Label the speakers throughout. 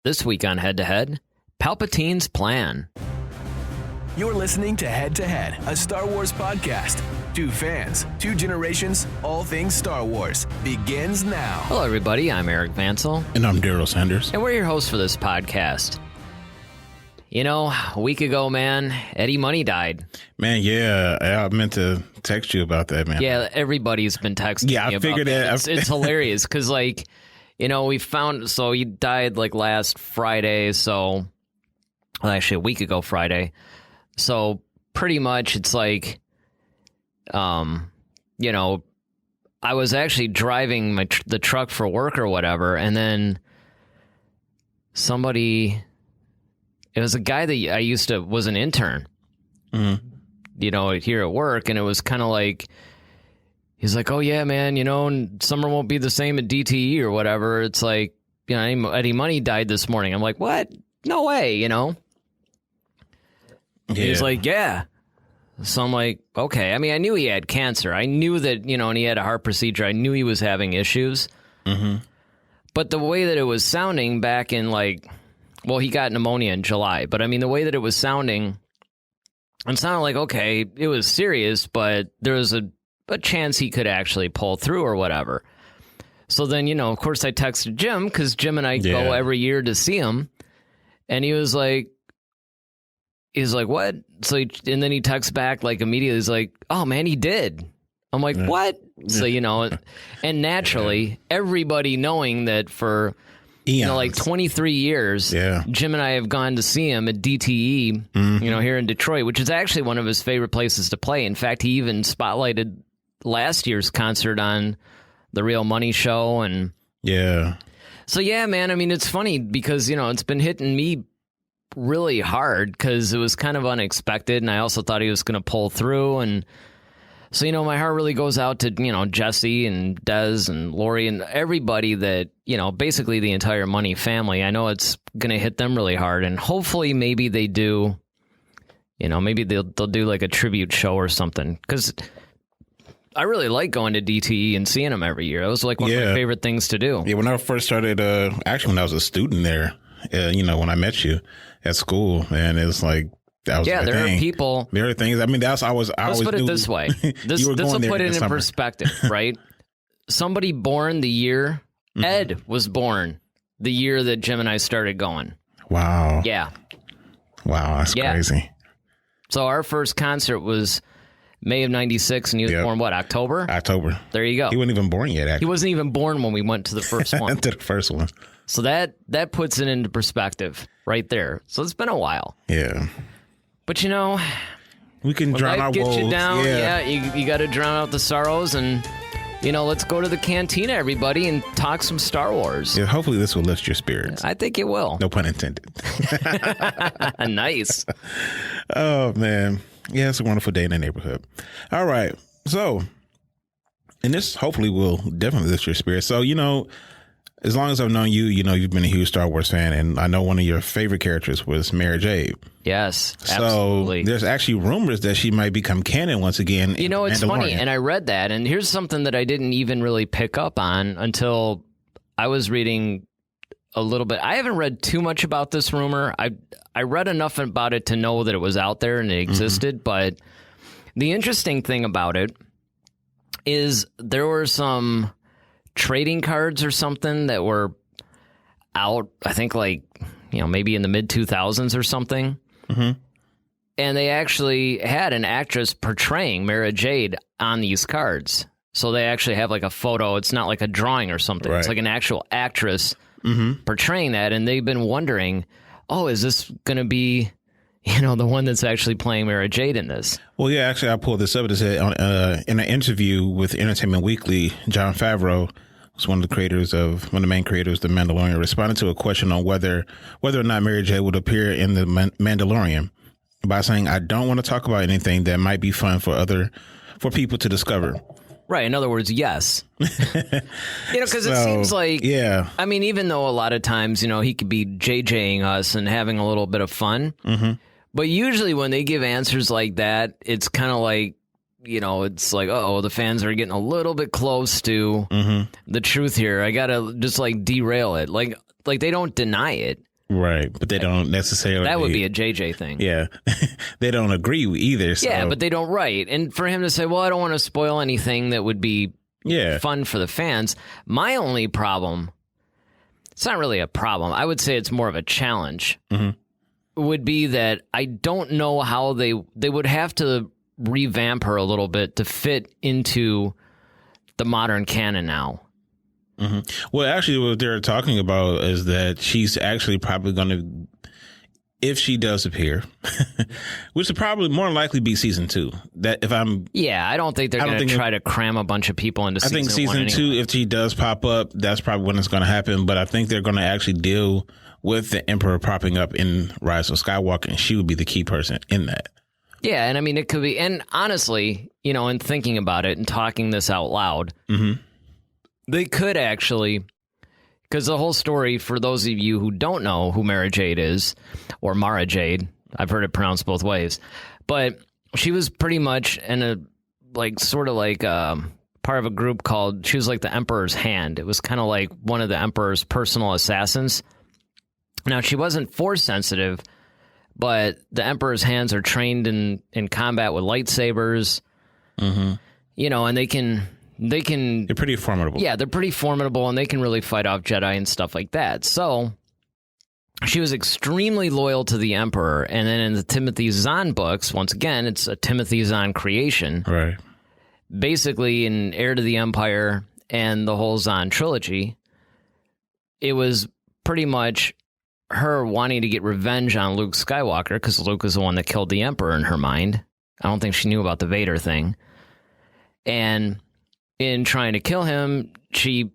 Speaker 1: This week on Head to Head, Palpatine's plan.
Speaker 2: You're listening to Head to Head, a Star Wars podcast. Two fans, two generations, all things Star Wars. Begins now.
Speaker 1: Hello, everybody. I'm Eric Vansel.
Speaker 3: And I'm Darryl Sanders.
Speaker 1: And we're your hosts for this podcast. You know, a week ago, man, Eddie Money died.
Speaker 3: Man, yeah, I meant to text you about that, man.
Speaker 1: Yeah, everybody's been texting me about
Speaker 3: figured
Speaker 1: that. It's hilarious because, like, you know, we found, so he died like last Friday, so, well, actually a week ago Friday. So pretty much it's like, you know, I was actually driving the truck for work or whatever, and then somebody, it was a guy that was an intern, you know, here at work, and it was kind of like, he's like, oh, yeah, man, you know, summer won't be the same at DTE or whatever. It's like, you know, Eddie Money died this morning. I'm like, what? No way, you know? Yeah. He's like, yeah. So I'm like, okay. I mean, I knew he had cancer. I knew that, you know, and he had a heart procedure. I knew he was having issues. Mm-hmm. But the way that it was sounding back in like, well, he got pneumonia in July. But I mean, the way that it was sounding, it sounded like, okay, it was serious, but there was a chance he could actually pull through or whatever. So then, you know, of course I texted Jim because Jim and I go every year to see him. And he was like, what? So, and then he texts back like immediately. He's like, oh man, he did. I'm like, what? So, you know, and naturally everybody knowing that for, you know, like 23 years, Jim and I have gone to see him at DTE, you know, here in Detroit, which is actually one of his favorite places to play. In fact, he even spotlighted last year's concert on the Real Money Show. And so, yeah, man, I mean, it's funny because, you know, it's been hitting me really hard because it was kind of unexpected. And I also thought he was going to pull through. And so, you know, my heart really goes out to, you know, Jesse and Des and Lori and everybody that, you know, basically the entire Money family. I know it's going to hit them really hard. And hopefully maybe they do, you know, maybe they'll do like a tribute show or something because I really like going to DTE and seeing them every year. It was like one of my favorite things to do.
Speaker 3: Yeah, when I first started, actually when I was a student there, you know, when I met you at school, and it's like, that was
Speaker 1: there are people.
Speaker 3: There are things, I mean, that's, I always
Speaker 1: put it this way. This will put it in perspective, right? Somebody born the year, Ed was born the year that Jim and I started going.
Speaker 3: Wow.
Speaker 1: Yeah.
Speaker 3: Wow, that's crazy.
Speaker 1: So our first concert was May of 96, and he was born, what, October?
Speaker 3: October.
Speaker 1: There you go.
Speaker 3: He wasn't even born yet, actually.
Speaker 1: He wasn't even born when we went to the first one.
Speaker 3: To the first one.
Speaker 1: So that puts it into perspective right there. So it's been a while.
Speaker 3: Yeah.
Speaker 1: But, you know,
Speaker 3: we can drown our woes.
Speaker 1: Life gets you down. You got to drown out the sorrows, and, you know, let's go to the Cantina, everybody, and talk some Star Wars.
Speaker 3: Yeah, hopefully this will lift your spirits.
Speaker 1: I think it will.
Speaker 3: No pun intended.
Speaker 1: Nice.
Speaker 3: Oh, man. Yeah, it's a wonderful day in the neighborhood. All right. So, and this hopefully will definitely lift your spirit. So, you know, as long as I've known you, you know, you've been a huge Star Wars fan, and I know one of your favorite characters was Mara Jade.
Speaker 1: Yes, absolutely.
Speaker 3: So there's actually rumors that she might become canon once again.
Speaker 1: You know, it's funny, and I read that, and here's something that I didn't even really pick up on until I was reading a little bit. I haven't read too much about this rumor. I read enough about it to know that it was out there and it existed, but the interesting thing about it is there were some trading cards or something that were out, I think, like, you know, maybe in the mid 2000s or something. And they actually had an actress portraying Mara Jade on these cards. So they actually have like a photo. It's not like a drawing or something. Right. It's like an actual actress portraying that. And they've been wondering, oh, is this going to be, you know, the one that's actually playing Mara Jade in this?
Speaker 3: Well, yeah, actually, I pulled this up. It said in an interview with Entertainment Weekly, Jon Favreau, who's one of the main creators of The Mandalorian, responded to a question on whether or not Mara Jade would appear in The Mandalorian by saying, I don't want to talk about anything that might be fun for people to discover.
Speaker 1: Right. In other words, yes. You know, because it seems like, I mean, even though a lot of times, you know, he could be JJing us and having a little bit of fun. But usually when they give answers like that, it's kind of like, you know, it's like, oh, the fans are getting a little bit close to the truth here. I got to just like derail it. Like they don't deny it.
Speaker 3: Right, but they don't necessarily.
Speaker 1: That would be a JJ thing.
Speaker 3: Yeah, they don't agree either. So.
Speaker 1: Yeah, but they don't write. And for him to say, well, I don't want to spoil anything that would be fun for the fans. My only problem, it's not really a problem. I would say it's more of a challenge, would be that I don't know how they would have to revamp her a little bit to fit into the modern canon now.
Speaker 3: Well, actually, what they're talking about is that she's actually probably going to, if she does appear, which would probably more likely be season 2. That if I'm,
Speaker 1: I don't think they're going to try to cram a bunch of people into season 1. I think
Speaker 3: season 2,
Speaker 1: anyway.
Speaker 3: if she does pop up, that's probably when it's going to happen. But I think they're going to actually deal with the Emperor popping up in Rise of Skywalker, and she would be the key person in that.
Speaker 1: Yeah, and I mean, it could be, and honestly, you know, in thinking about it and talking this out loud, they could actually, because the whole story, for those of you who don't know who Mara Jade is, or Mara Jade, I've heard it pronounced both ways, but she was pretty much in a, like, sort of like part of a group called, she was like the Emperor's Hand. It was kind of like one of the Emperor's personal assassins. Now, she wasn't force sensitive, but the Emperor's hands are trained in combat with lightsabers, you know, and they can... They're
Speaker 3: pretty formidable.
Speaker 1: Yeah, they're pretty formidable, and they can really fight off Jedi and stuff like that. So she was extremely loyal to the Emperor, and then in the Timothy Zahn books, once again, it's a Timothy Zahn creation.
Speaker 3: Right.
Speaker 1: Basically, in Heir to the Empire and the whole Zahn trilogy, it was pretty much her wanting to get revenge on Luke Skywalker, because Luke was the one that killed the Emperor in her mind. I don't think she knew about the Vader thing. And in trying to kill him, she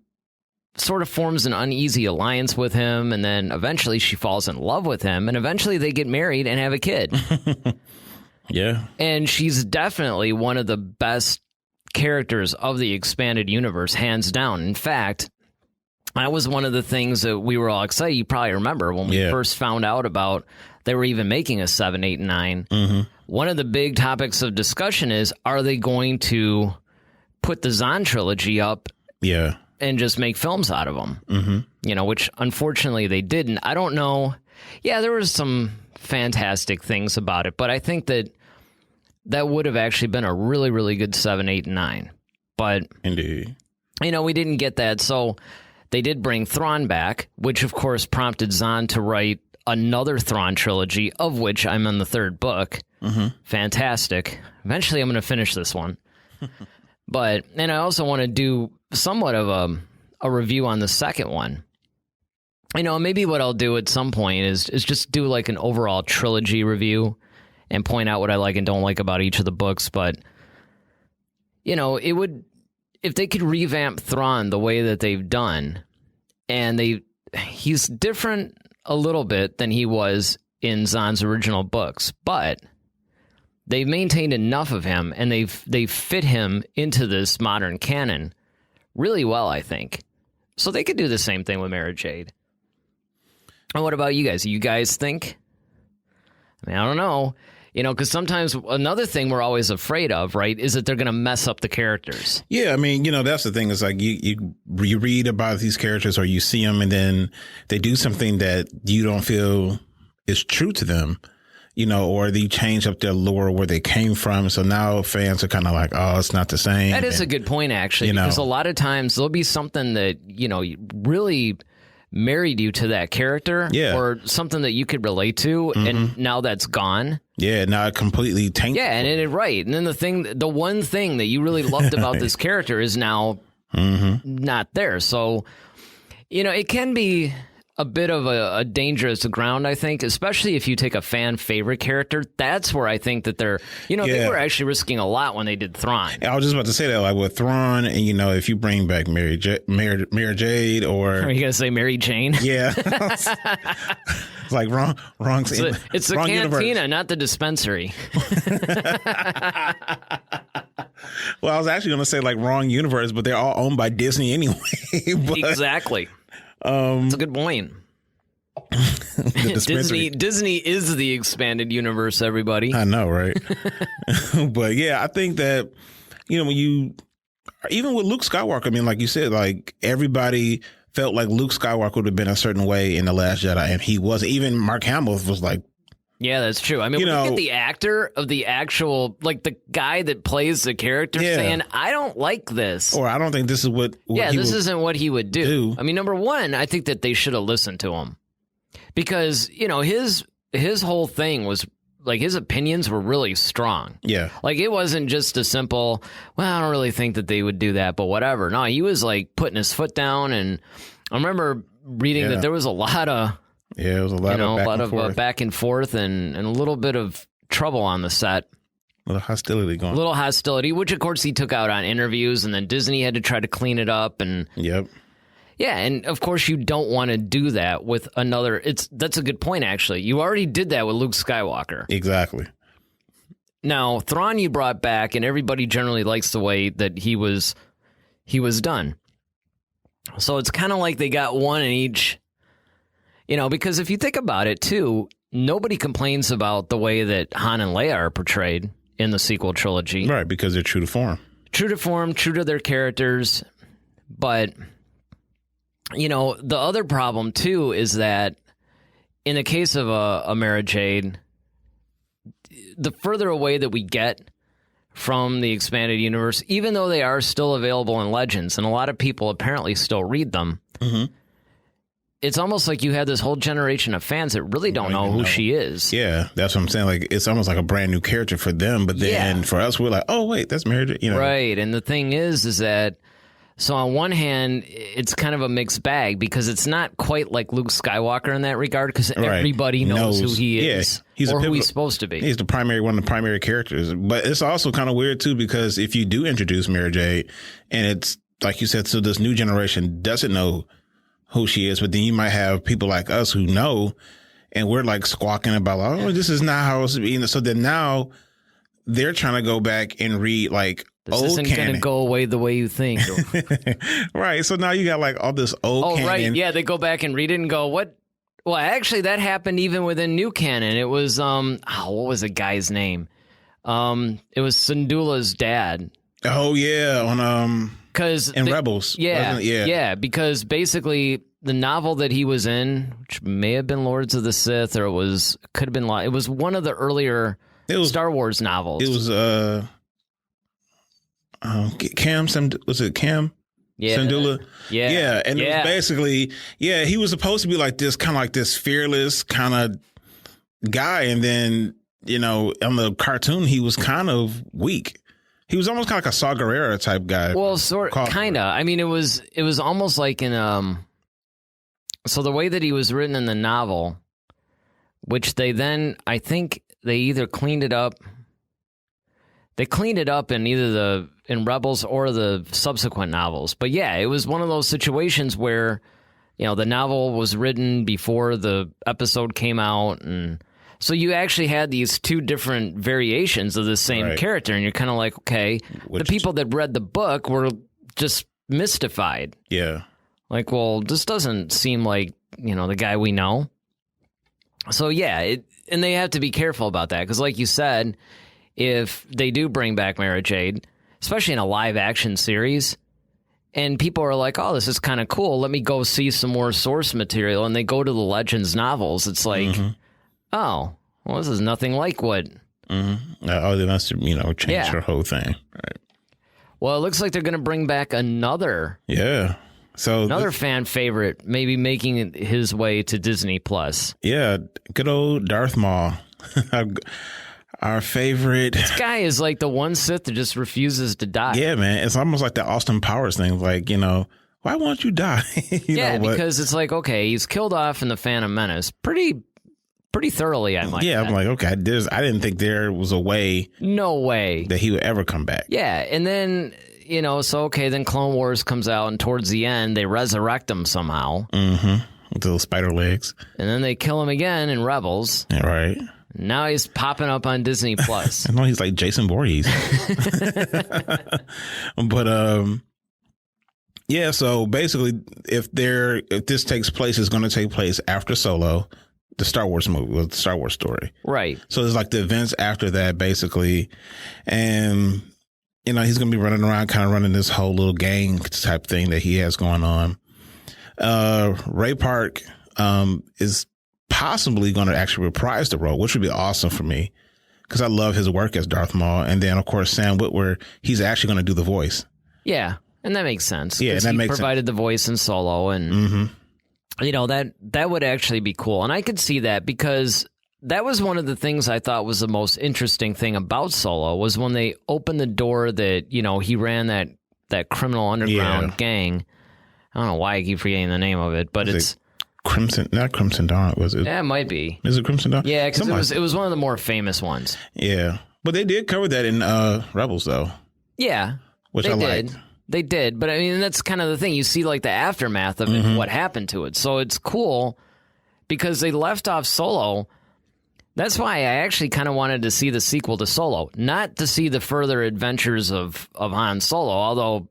Speaker 1: sort of forms an uneasy alliance with him, and then eventually she falls in love with him, and eventually they get married and have a kid.
Speaker 3: Yeah.
Speaker 1: And she's definitely one of the best characters of the expanded universe, hands down. In fact, that was one of the things that we were all excited. You probably remember when we first found out about they were even making a 7, 8, and 9. One of the big topics of discussion is, are they going to put the Zahn trilogy up and just make films out of them? You know, which unfortunately they didn't. I don't know. Yeah, there was some fantastic things about it, but I think that would have actually been a really, really good 7, 8, and 9. But,
Speaker 3: indeed,
Speaker 1: you know, we didn't get that. So they did bring Thrawn back, which of course prompted Zahn to write another Thrawn trilogy, of which I'm in the 3rd book. Fantastic. Eventually I'm going to finish this one. But, and I also want to do somewhat of a review on the 2nd one. You know, maybe what I'll do at some point is just do like an overall trilogy review and point out what I like and don't like about each of the books. But, you know, it would, if they could revamp Thrawn the way that they've done, and he's different a little bit than he was in Zahn's original books, but they've maintained enough of him, and they've fit him into this modern canon really well, I think. So they could do the same thing with Mara Jade. And what about you guys? You guys think? I mean, I don't know. You know, because sometimes another thing we're always afraid of, right, is that they're going to mess up the characters.
Speaker 3: Yeah, I mean, you know, that's the thing. Is like you read about these characters, or you see them, and then they do something that you don't feel is true to them. You know, or they change up their lore where they came from. So now fans are kind of like, oh, it's not the same.
Speaker 1: That is a good point, actually, because a lot of times there'll be something that, you know, really married you to that character, or something that you could relate to, and now that's gone. Yeah,
Speaker 3: now it completely taints.
Speaker 1: Yeah, and right. And then the one thing that you really loved about this character is now not there. So, you know, it can be a bit of a dangerous ground, I think, especially if you take a fan favorite character. That's where I think that they're, you know, they were actually risking a lot when they did Thrawn.
Speaker 3: I was just about to say that, like with Thrawn, and you know, if you bring back Mara Jade, or
Speaker 1: are you gonna say Mary Jane?
Speaker 3: Yeah, it's like wrong.
Speaker 1: It's the
Speaker 3: wrong
Speaker 1: cantina,
Speaker 3: universe.
Speaker 1: not the dispensary.
Speaker 3: Well, I was actually gonna say like wrong universe, but they're all owned by Disney anyway.
Speaker 1: Exactly. That's a good point. Disney is the expanded universe, everybody.
Speaker 3: I know, right? But yeah, I think that, you know, when you, even with Luke Skywalker, I mean, like you said, like everybody felt like Luke Skywalker would have been a certain way in The Last Jedi, and he wasn't. Even Mark Hamill was like,
Speaker 1: yeah, that's true. I mean, look at the actor of the actual, like the guy that plays the character saying, I don't like this.
Speaker 3: Or I don't think this is what
Speaker 1: this isn't what he would do. I mean, number one, I think that they should have listened to him. Because, you know, his whole thing was, like, his opinions were really strong.
Speaker 3: Yeah.
Speaker 1: Like, it wasn't just a simple, well, I don't really think that they would do that, but whatever. No, he was, like, putting his foot down, and I remember reading that there was a lot of...
Speaker 3: Yeah, it was a lot of
Speaker 1: back and forth and a little bit of trouble on the set.
Speaker 3: A little hostility, which, of course, he took out on interviews, and then Disney had to try to clean it up. And Yep.
Speaker 1: Yeah, and, of course, you don't want to do that with another... That's a good point, actually. You already did that with Luke Skywalker.
Speaker 3: Exactly.
Speaker 1: Now, Thrawn you brought back, and everybody generally likes the way that he was done. So it's kind of like they got one in each... You know, because if you think about it, too, nobody complains about the way that Han and Leia are portrayed in the sequel trilogy.
Speaker 3: Right, because they're true to form. True
Speaker 1: to their characters. But, you know, the other problem, too, is that in the case of a Mara Jade, the further away that we get from the expanded universe, even though they are still available in Legends, and a lot of people apparently still read them, it's almost like you had this whole generation of fans that really don't know who she is.
Speaker 3: Yeah, that's what I'm saying. Like, it's almost like a brand new character for them, but then for us, we're like, oh, wait, that's Mara Jade. You know?
Speaker 1: Right, and the thing is that, so on one hand, it's kind of a mixed bag because it's not quite like Luke Skywalker in that regard because everybody knows who he is or who he's supposed to be.
Speaker 3: He's one of the primary characters. But it's also kind of weird, too, because if you do introduce Mara Jade, and it's, like you said, so this new generation doesn't know who she is, but then you might have people like us who know, and we're like squawking about, oh, this is not how it's being. So then now they're trying to go back and read like
Speaker 1: this isn't going to go away the way you think.
Speaker 3: Right. So now you got like all this old canon.
Speaker 1: Right. Yeah. They go back and read it and go, what? Well, actually, that happened even within new canon. It was, what was the guy's name? It was Syndulla's dad.
Speaker 3: Oh, yeah. On, Rebels.
Speaker 1: Yeah, because basically the novel that he was in, which may have been Lords of the Sith, or could have been, it was one of the earlier Star Wars novels.
Speaker 3: It was Cam? Was it Cam?
Speaker 1: Yeah.
Speaker 3: Syndulla?
Speaker 1: Yeah.
Speaker 3: And it was basically, he was supposed to be like this, kind of like this fearless kind of guy. And then, you know, on the cartoon, he was kind of weak. He was almost kind of like a Saw Gerrera type guy.
Speaker 1: Well, kind of. I mean, it was almost like in so the way that he was written in the novel, which they then, I think they either cleaned it up. They cleaned it up in either in Rebels or the subsequent novels. But yeah, it was one of those situations where, you know, the novel was written before the episode came out, and so you actually had these two different variations of the same character, and you're kind of like, okay, the people that read the book were just mystified.
Speaker 3: Yeah.
Speaker 1: Like, well, this doesn't seem like, you know, the guy we know. So, yeah, and they have to be careful about that, because like you said, if they do bring back Mara Jade, especially in a live-action series, and people are like, oh, this is kind of cool, let me go see some more source material, and they go to the Legends novels, it's like... Oh, well, this is nothing like what...
Speaker 3: Oh, they must have, changed her whole thing. Right.
Speaker 1: Well, it looks like they're going to bring back another...
Speaker 3: Yeah. So
Speaker 1: another fan favorite, maybe making his way to Disney+.
Speaker 3: Yeah, good old Darth Maul. Our favorite...
Speaker 1: This guy is like the one Sith that just refuses to die.
Speaker 3: Yeah, man. It's almost like the Austin Powers thing. Like, why won't you die?
Speaker 1: Because it's like, okay, he's killed off in the Phantom Menace. Pretty thoroughly, I might
Speaker 3: I'm like, okay, I didn't think there was a way.
Speaker 1: No way.
Speaker 3: That he would ever come back.
Speaker 1: Yeah, and then, then Clone Wars comes out, and towards the end, they resurrect him somehow.
Speaker 3: Mm-hmm. With little spider legs.
Speaker 1: And then they kill him again in Rebels.
Speaker 3: Yeah, right.
Speaker 1: Now he's popping up on Disney+.
Speaker 3: I know he's like Jason Voorhees. But, yeah, so basically, if this takes place, it's going to take place after Solo. The Star Wars movie, the Star Wars story.
Speaker 1: Right.
Speaker 3: So it's like the events after that, basically. And, he's going to be running around, kind of running this whole little gang type thing that he has going on. Ray Park is possibly going to actually reprise the role, which would be awesome for me because I love his work as Darth Maul. And then, of course, Sam Witwer, he's actually going to do the voice.
Speaker 1: Yeah, and that makes sense.
Speaker 3: Yeah, that makes
Speaker 1: provided the voice in Solo, and that would actually be cool. And I could see that because that was one of the things I thought was the most interesting thing about Solo was when they opened the door that, he ran that criminal underground gang. I don't know why I keep forgetting the name of it, but it's
Speaker 3: not Crimson Dawn, was it?
Speaker 1: Yeah, it might be.
Speaker 3: Is it Crimson Dawn?
Speaker 1: Yeah, because it was one of the more famous ones.
Speaker 3: Yeah, but they did cover that in Rebels, though.
Speaker 1: Yeah,
Speaker 3: which I liked.
Speaker 1: They did, but I mean that's kind of the thing. You see, like the aftermath of it, and what happened to it. So it's cool because they left off Solo. That's why I actually kind of wanted to see the sequel to Solo, not to see the further adventures of Han Solo. Although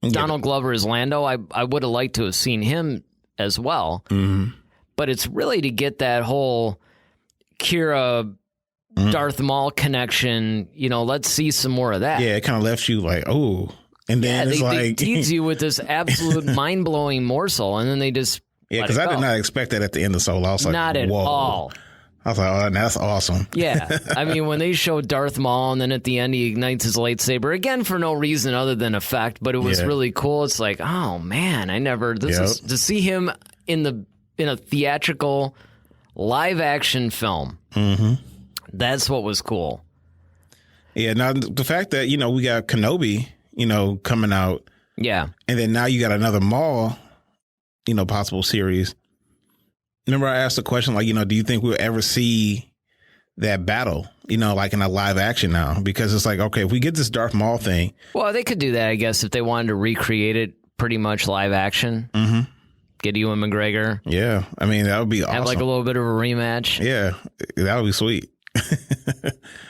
Speaker 1: Donald Glover as Lando, I would have liked to have seen him as well. Mm-hmm. But it's really to get that whole Kira Darth Maul connection. Let's see some more of that.
Speaker 3: Yeah, it kind of left you like, oh. And then
Speaker 1: they tease you with this absolute mind-blowing morsel, and then they just
Speaker 3: because I did not expect that at the end of Solo. I was like,
Speaker 1: not at all.
Speaker 3: I was like, oh, that's awesome.
Speaker 1: Yeah. I mean, when they showed Darth Maul, and then at the end he ignites his lightsaber, again, for no reason other than effect, but it was really cool. It's like, oh, man, to see him in a theatrical live-action film, that's what was cool.
Speaker 3: Yeah, now the fact that, we got Kenobi, coming out.
Speaker 1: Yeah. And
Speaker 3: then now you got another Maul, possible series. Remember I asked the question, like, do you think we'll ever see that battle, like in a live action now? Because it's like, okay, if we get this Darth Maul thing.
Speaker 1: Well, they could do that, I guess, if they wanted to recreate it pretty much live action. Mm-hmm. Get Ewan McGregor.
Speaker 3: Yeah. I mean, that would be awesome.
Speaker 1: Have like a little bit of a rematch.
Speaker 3: Yeah. That would be sweet.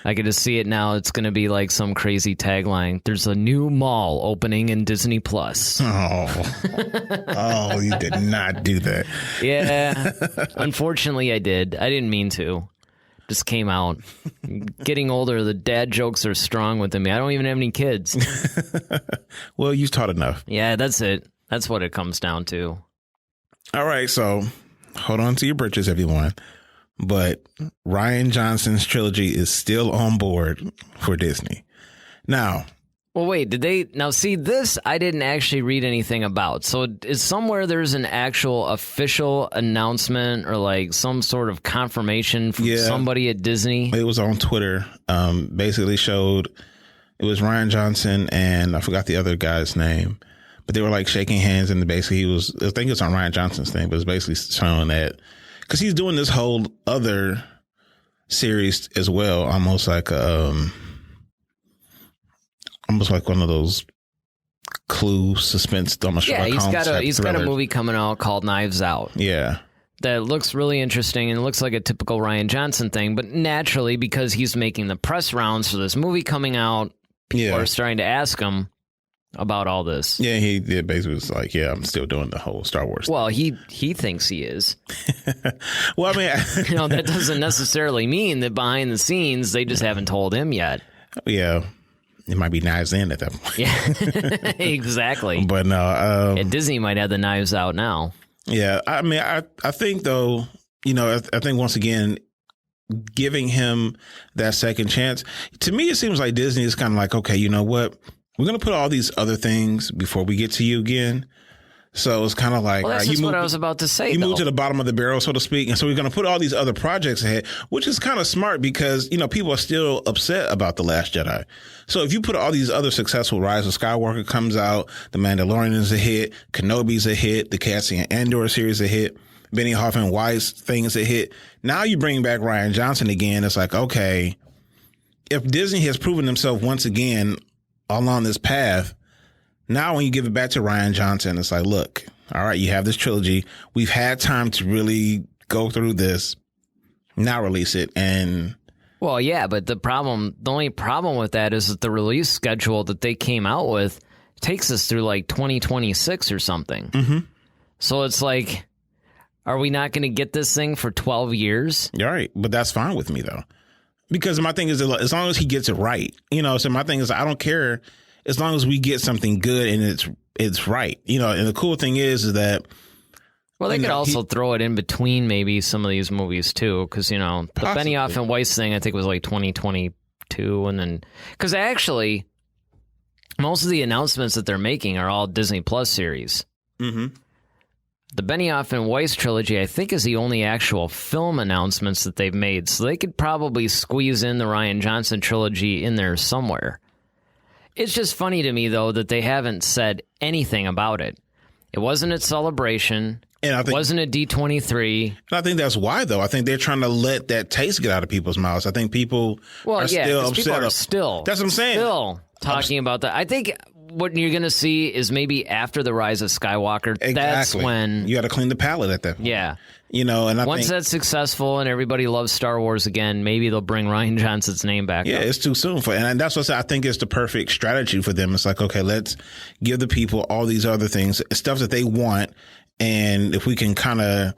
Speaker 1: I could just see it now. It's going to be like some crazy tagline. There's a new mall opening in Disney Plus.
Speaker 3: Oh, you did not do that.
Speaker 1: Yeah. Unfortunately, I did. I didn't mean to. Just came out. Getting older, the dad jokes are strong within me. I don't even have any kids.
Speaker 3: Well, you've taught enough.
Speaker 1: Yeah, that's it. That's what it comes down to.
Speaker 3: All right. So hold on to your britches, everyone. But Rian Johnson's trilogy is still on board for Disney. Now.
Speaker 1: Well, wait, see this I didn't actually read anything about. So is somewhere there's an actual official announcement or like some sort of confirmation from somebody at Disney?
Speaker 3: It was on Twitter. Basically showed it was Rian Johnson and I forgot the other guy's name. But they were like shaking hands and basically I think it's on Rian Johnson's thing, but it's basically showing that because he's doing this whole other series as well, almost like one of those Clue suspense.
Speaker 1: Yeah, he's got a movie coming out called Knives Out.
Speaker 3: Yeah,
Speaker 1: that looks really interesting and it looks like a typical Rian Johnson thing. But naturally, because he's making the press rounds for this movie coming out, people are starting to ask him about all this.
Speaker 3: Yeah, he basically was like, yeah, I'm still doing the whole Star Wars thing.
Speaker 1: Well, he thinks he is.
Speaker 3: Well, I mean,
Speaker 1: that doesn't necessarily mean that behind the scenes, they just haven't told him yet.
Speaker 3: Yeah. It might be Knives In at that point.
Speaker 1: Yeah, exactly.
Speaker 3: But no.
Speaker 1: Disney might have the knives out now.
Speaker 3: Yeah. I mean, I think, though, I think once again, giving him that second chance, to me, it seems like Disney is kind of like, okay, you know what? We're going to put all these other things before we get to you again. So it's kind of like,
Speaker 1: well, that's just what I was about to say.
Speaker 3: You move to the bottom of the barrel, so to speak. And so we're going to put all these other projects ahead, which is kind of smart because, people are still upset about The Last Jedi. So if you put all these other successful Rise of Skywalker comes out, The Mandalorian is a hit, Kenobi's a hit, the Cassian Andor series is a hit, Benny Hoffman Weiss thing is a hit. Now you bring back Rian Johnson again. It's like, okay, if Disney has proven themselves once again along this path, now when you give it back to Rian Johnson, it's like, look, all right, you have this trilogy. We've had time to really go through this. Now release it. And
Speaker 1: well, yeah, but the only problem with that is that the release schedule that they came out with takes us through like 2026 or something. Mm-hmm. So it's like, are we not going to get this thing for 12 years?
Speaker 3: All right. But that's fine with me, though. Because my thing is, as long as he gets it right, so my thing is, I don't care as long as we get something good and it's right, and the cool thing is that
Speaker 1: Well, they could also throw it in between maybe some of these movies too, because, you know, the Benioff and Weiss thing, I think, was like 2022. And then, because actually, most of the announcements that they're making are all Disney Plus series. Mm-hmm. The Benioff and Weiss trilogy, I think, is the only actual film announcements that they've made. So they could probably squeeze in the Rian Johnson trilogy in there somewhere. It's just funny to me, though, that they haven't said anything about it. It wasn't at Celebration. And I think, wasn't at D23.
Speaker 3: And I think that's why, though. I think they're trying to let that taste get out of people's mouths. I think people are still upset.
Speaker 1: People are still.
Speaker 3: That's what I'm saying.
Speaker 1: Still talking about that. I think what you're going to see is maybe after the Rise of Skywalker. Exactly. That's when
Speaker 3: you got to clean the palate at that point.
Speaker 1: Yeah.
Speaker 3: You know, and
Speaker 1: once that's successful and everybody loves Star Wars again, maybe they'll bring Rian Johnson's name back.
Speaker 3: Yeah, it's too soon for, and that's what I think is the perfect strategy for them. It's like, okay, let's give the people all these other things, stuff that they want, and if we can kind of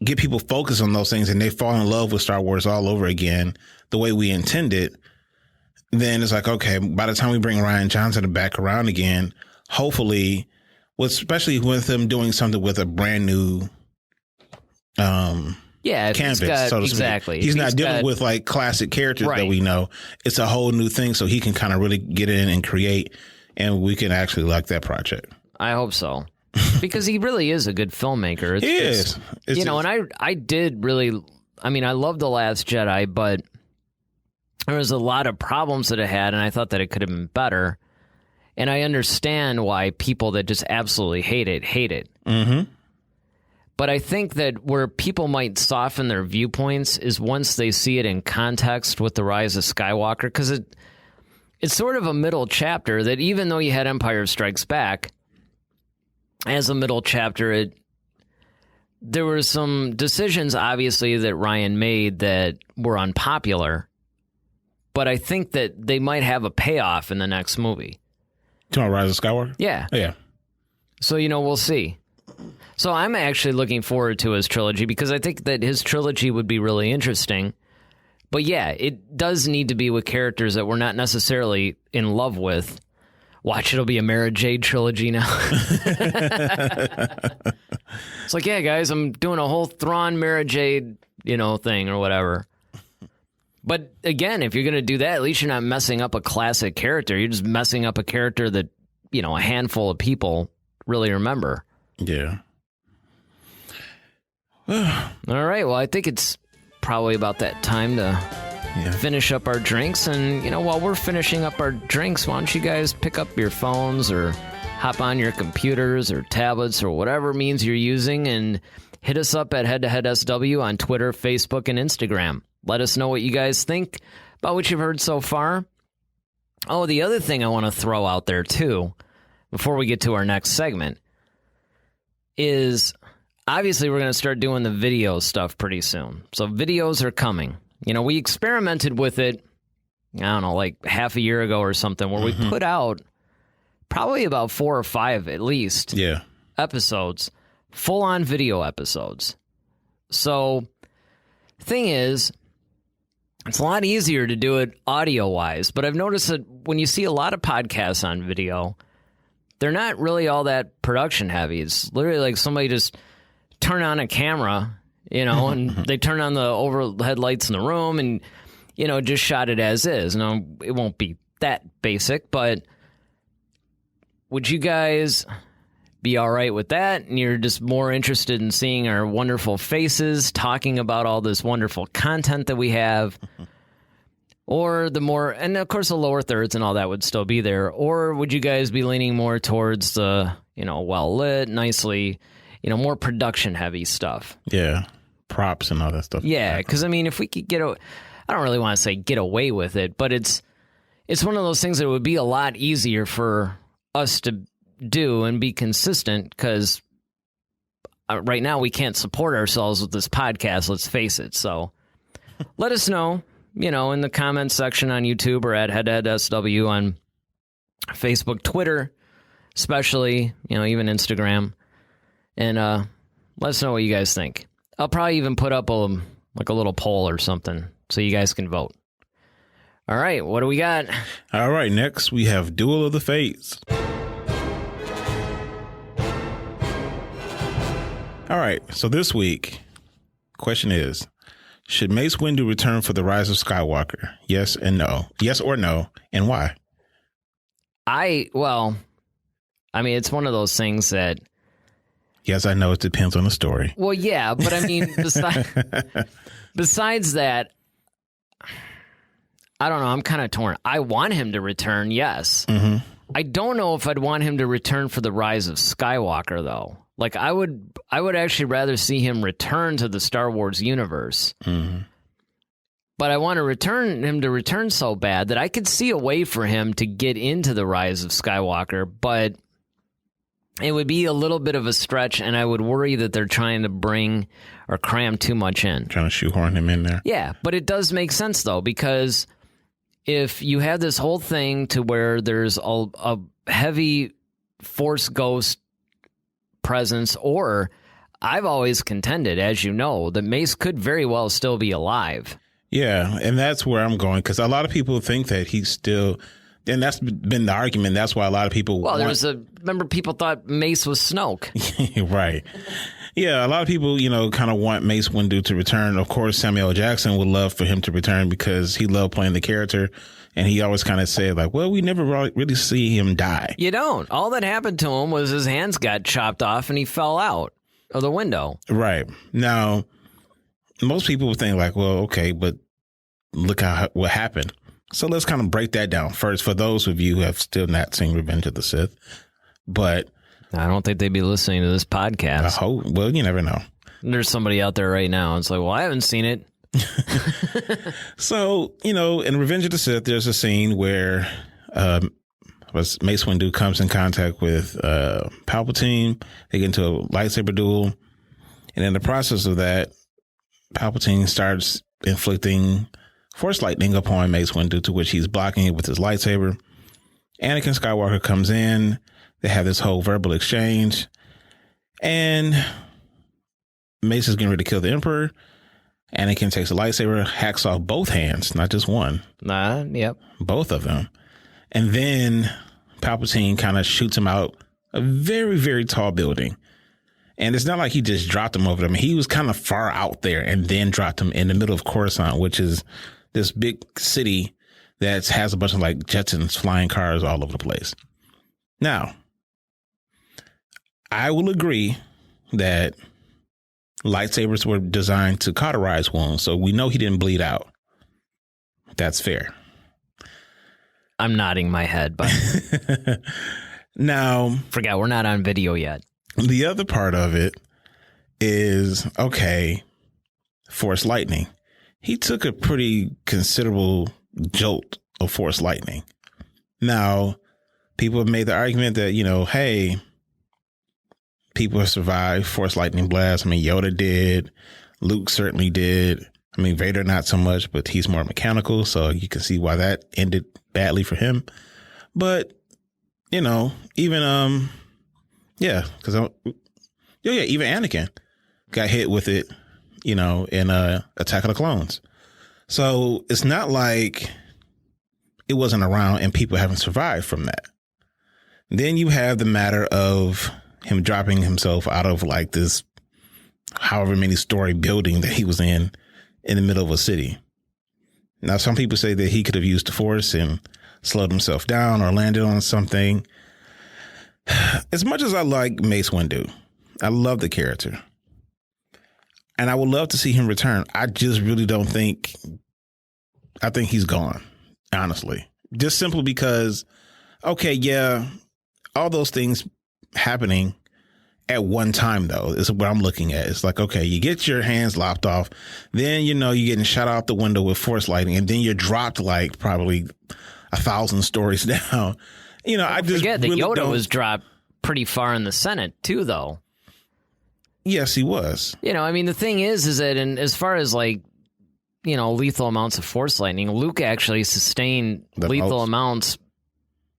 Speaker 3: get people focused on those things and they fall in love with Star Wars all over again, the way we intended, then it's like, okay, by the time we bring Rian Johnson back around again, hopefully, especially with him doing something with a brand new canvas, so to
Speaker 1: exactly.
Speaker 3: Speak. He's not dealing with like classic characters that we know. It's a whole new thing, so he can kind of really get in and create, and we can actually like that project.
Speaker 1: I hope so. Because he really is a good filmmaker.
Speaker 3: He is.
Speaker 1: You know, and I did really, I mean, I love The Last Jedi, but there was a lot of problems that it had, and I thought that it could have been better. And I understand why people that just absolutely hate it. Mm-hmm. But I think that where people might soften their viewpoints is once they see it in context with The Rise of Skywalker, because it's sort of a middle chapter that even though you had Empire Strikes Back, as a middle chapter, there were some decisions, obviously, that Rian made that were unpopular. But I think that they might have a payoff in the next movie.
Speaker 3: To Rise of Skywalker?
Speaker 1: Yeah.
Speaker 3: Oh, yeah.
Speaker 1: So, you know, we'll see. So I'm actually looking forward to his trilogy because I think that his trilogy would be really interesting. But yeah, it does need to be with characters that we're not necessarily in love with. Watch, it'll be a Mara Jade trilogy now. It's like, yeah, guys, I'm doing a whole Thrawn Mara Jade, thing or whatever. But again, if you're going to do that, at least you're not messing up a classic character. You're just messing up a character that, a handful of people really remember.
Speaker 3: Yeah.
Speaker 1: All right. Well, I think it's probably about that time to finish up our drinks. And, while we're finishing up our drinks, why don't you guys pick up your phones or hop on your computers or tablets or whatever means you're using and hit us up at Head to Head SW on Twitter, Facebook, and Instagram. Let us know what you guys think about what you've heard so far. Oh, the other thing I want to throw out there, too, before we get to our next segment, is obviously we're going to start doing the video stuff pretty soon. So videos are coming. We experimented with it, I don't know, like half a year ago or something, where we put out probably about 4 or 5 at least episodes, full-on video episodes. So thing is, it's a lot easier to do it audio-wise, but I've noticed that when you see a lot of podcasts on video, they're not really all that production-heavy. It's literally like somebody just turn on a camera, and they turn on the overhead lights in the room and, just shot it as is. Now, it won't be that basic, but would you guys be all right with that? And you're just more interested in seeing our wonderful faces, talking about all this wonderful content that we have, or the more, and of course the lower thirds and all that would still be there, or would you guys be leaning more towards the, well lit, nicely, more production heavy stuff?
Speaker 3: Yeah. Props and all that stuff.
Speaker 1: Yeah. Cause if we could I don't really want to say get away with it, but it's one of those things that would be a lot easier for us to do and be consistent, because right now we can't support ourselves with this podcast, let's face it. So let us know, in the comments section on YouTube or at Head to Head SW on Facebook, Twitter, especially, even Instagram, and let us know what you guys think. I'll probably even put up a little poll or something so you guys can vote. All right, what do we got?
Speaker 3: All right, next we have Duel of the Fates. All right. So this week, question is, should Mace Windu return for the Rise of Skywalker? Yes and no. Yes or no, and why?
Speaker 1: It's one of those things that...
Speaker 3: Yes, I know it depends on the story.
Speaker 1: Well, yeah, but I mean, besides that, I don't know. I'm kind of torn. I want him to return, yes.
Speaker 3: Mm-hmm.
Speaker 1: I don't know if I'd want him to return for the Rise of Skywalker, though. Like, I would actually rather see him return to the Star Wars universe.
Speaker 3: Mm-hmm.
Speaker 1: But I want him to return so bad that I could see a way for him to get into the Rise of Skywalker, but it would be a little bit of a stretch, and I would worry that they're trying to bring or cram too much in.
Speaker 3: Trying to shoehorn him in there.
Speaker 1: Yeah, but it does make sense, though, because if you have this whole thing to where there's a heavy Force ghost presence, or I've always contended, as you know, that Mace could very well still be alive.
Speaker 3: Yeah, and that's where I'm going, because a lot of people think that he's still... And that's been the argument. That's why a lot of people
Speaker 1: remember people thought Mace was Snoke.
Speaker 3: Right. Yeah, a lot of people, kind of want Mace Windu to return. Of course, Samuel L. Jackson would love for him to return because he loved playing the character. And he always kind of said, like, well, we never really see him die.
Speaker 1: You don't. All that happened to him was his hands got chopped off and he fell out of the window.
Speaker 3: Right. Now, most people would think, like, well, okay, but look what happened. So let's kind of break that down first for those of you who have still not seen Revenge of the Sith. But
Speaker 1: I don't think they'd be listening to this podcast.
Speaker 3: I hope. Well, you never know.
Speaker 1: There's somebody out there right now. It's like, well, I haven't seen it.
Speaker 3: So, in Revenge of the Sith, there's a scene where Mace Windu comes in contact with Palpatine. They get into a lightsaber duel. And in the process of that, Palpatine starts inflicting Force lightning upon Mace Windu, to which he's blocking it with his lightsaber. Anakin Skywalker comes in. They have this whole verbal exchange. And Mace is getting ready to kill the Emperor. Anakin takes a lightsaber, hacks off both hands, not just one.
Speaker 1: Yep.
Speaker 3: Both of them. And then Palpatine kind of shoots him out a very, very tall building. And it's not like he just dropped him over them. He was kind of far out there and then dropped him in the middle of Coruscant, which is this big city that has a bunch of like Jetsons flying cars all over the place. Now, I will agree that lightsabers were designed to cauterize wounds, so we know he didn't bleed out. That's fair.
Speaker 1: I'm nodding my head, but
Speaker 3: now,
Speaker 1: forget we're not on video yet.
Speaker 3: The other part of it is, okay, Force lightning. He took a pretty considerable jolt of Force lightning. Now, people have made the argument that, hey, people have survived Force lightning blasts. I mean, Yoda did. Luke certainly did. I mean, Vader not so much, but he's more mechanical, so you can see why that ended badly for him. But, even, yeah, because even Anakin got hit with it, in Attack of the Clones. So it's not like it wasn't around and people haven't survived from that. Then you have the matter of him dropping himself out of like this however many story building that he was in the middle of a city. Now, some people say that he could have used the Force and slowed himself down or landed on something. As much as I like Mace Windu, I love the character. And I would love to see him return. I just really don't think... I think he's gone, honestly. Just simply because, okay, yeah, all those things happening at one time, though, is what I'm looking at. It's like, okay, you get your hands lopped off. Then, you're getting shot out the window with Force lightning. And then you're dropped like probably 1,000 stories down. I just
Speaker 1: forget that
Speaker 3: really
Speaker 1: Yoda was dropped pretty far in the Senate, too, though.
Speaker 3: Yes, he was.
Speaker 1: The thing is that as far as like, lethal amounts of Force lightning, Luke actually sustained lethal amounts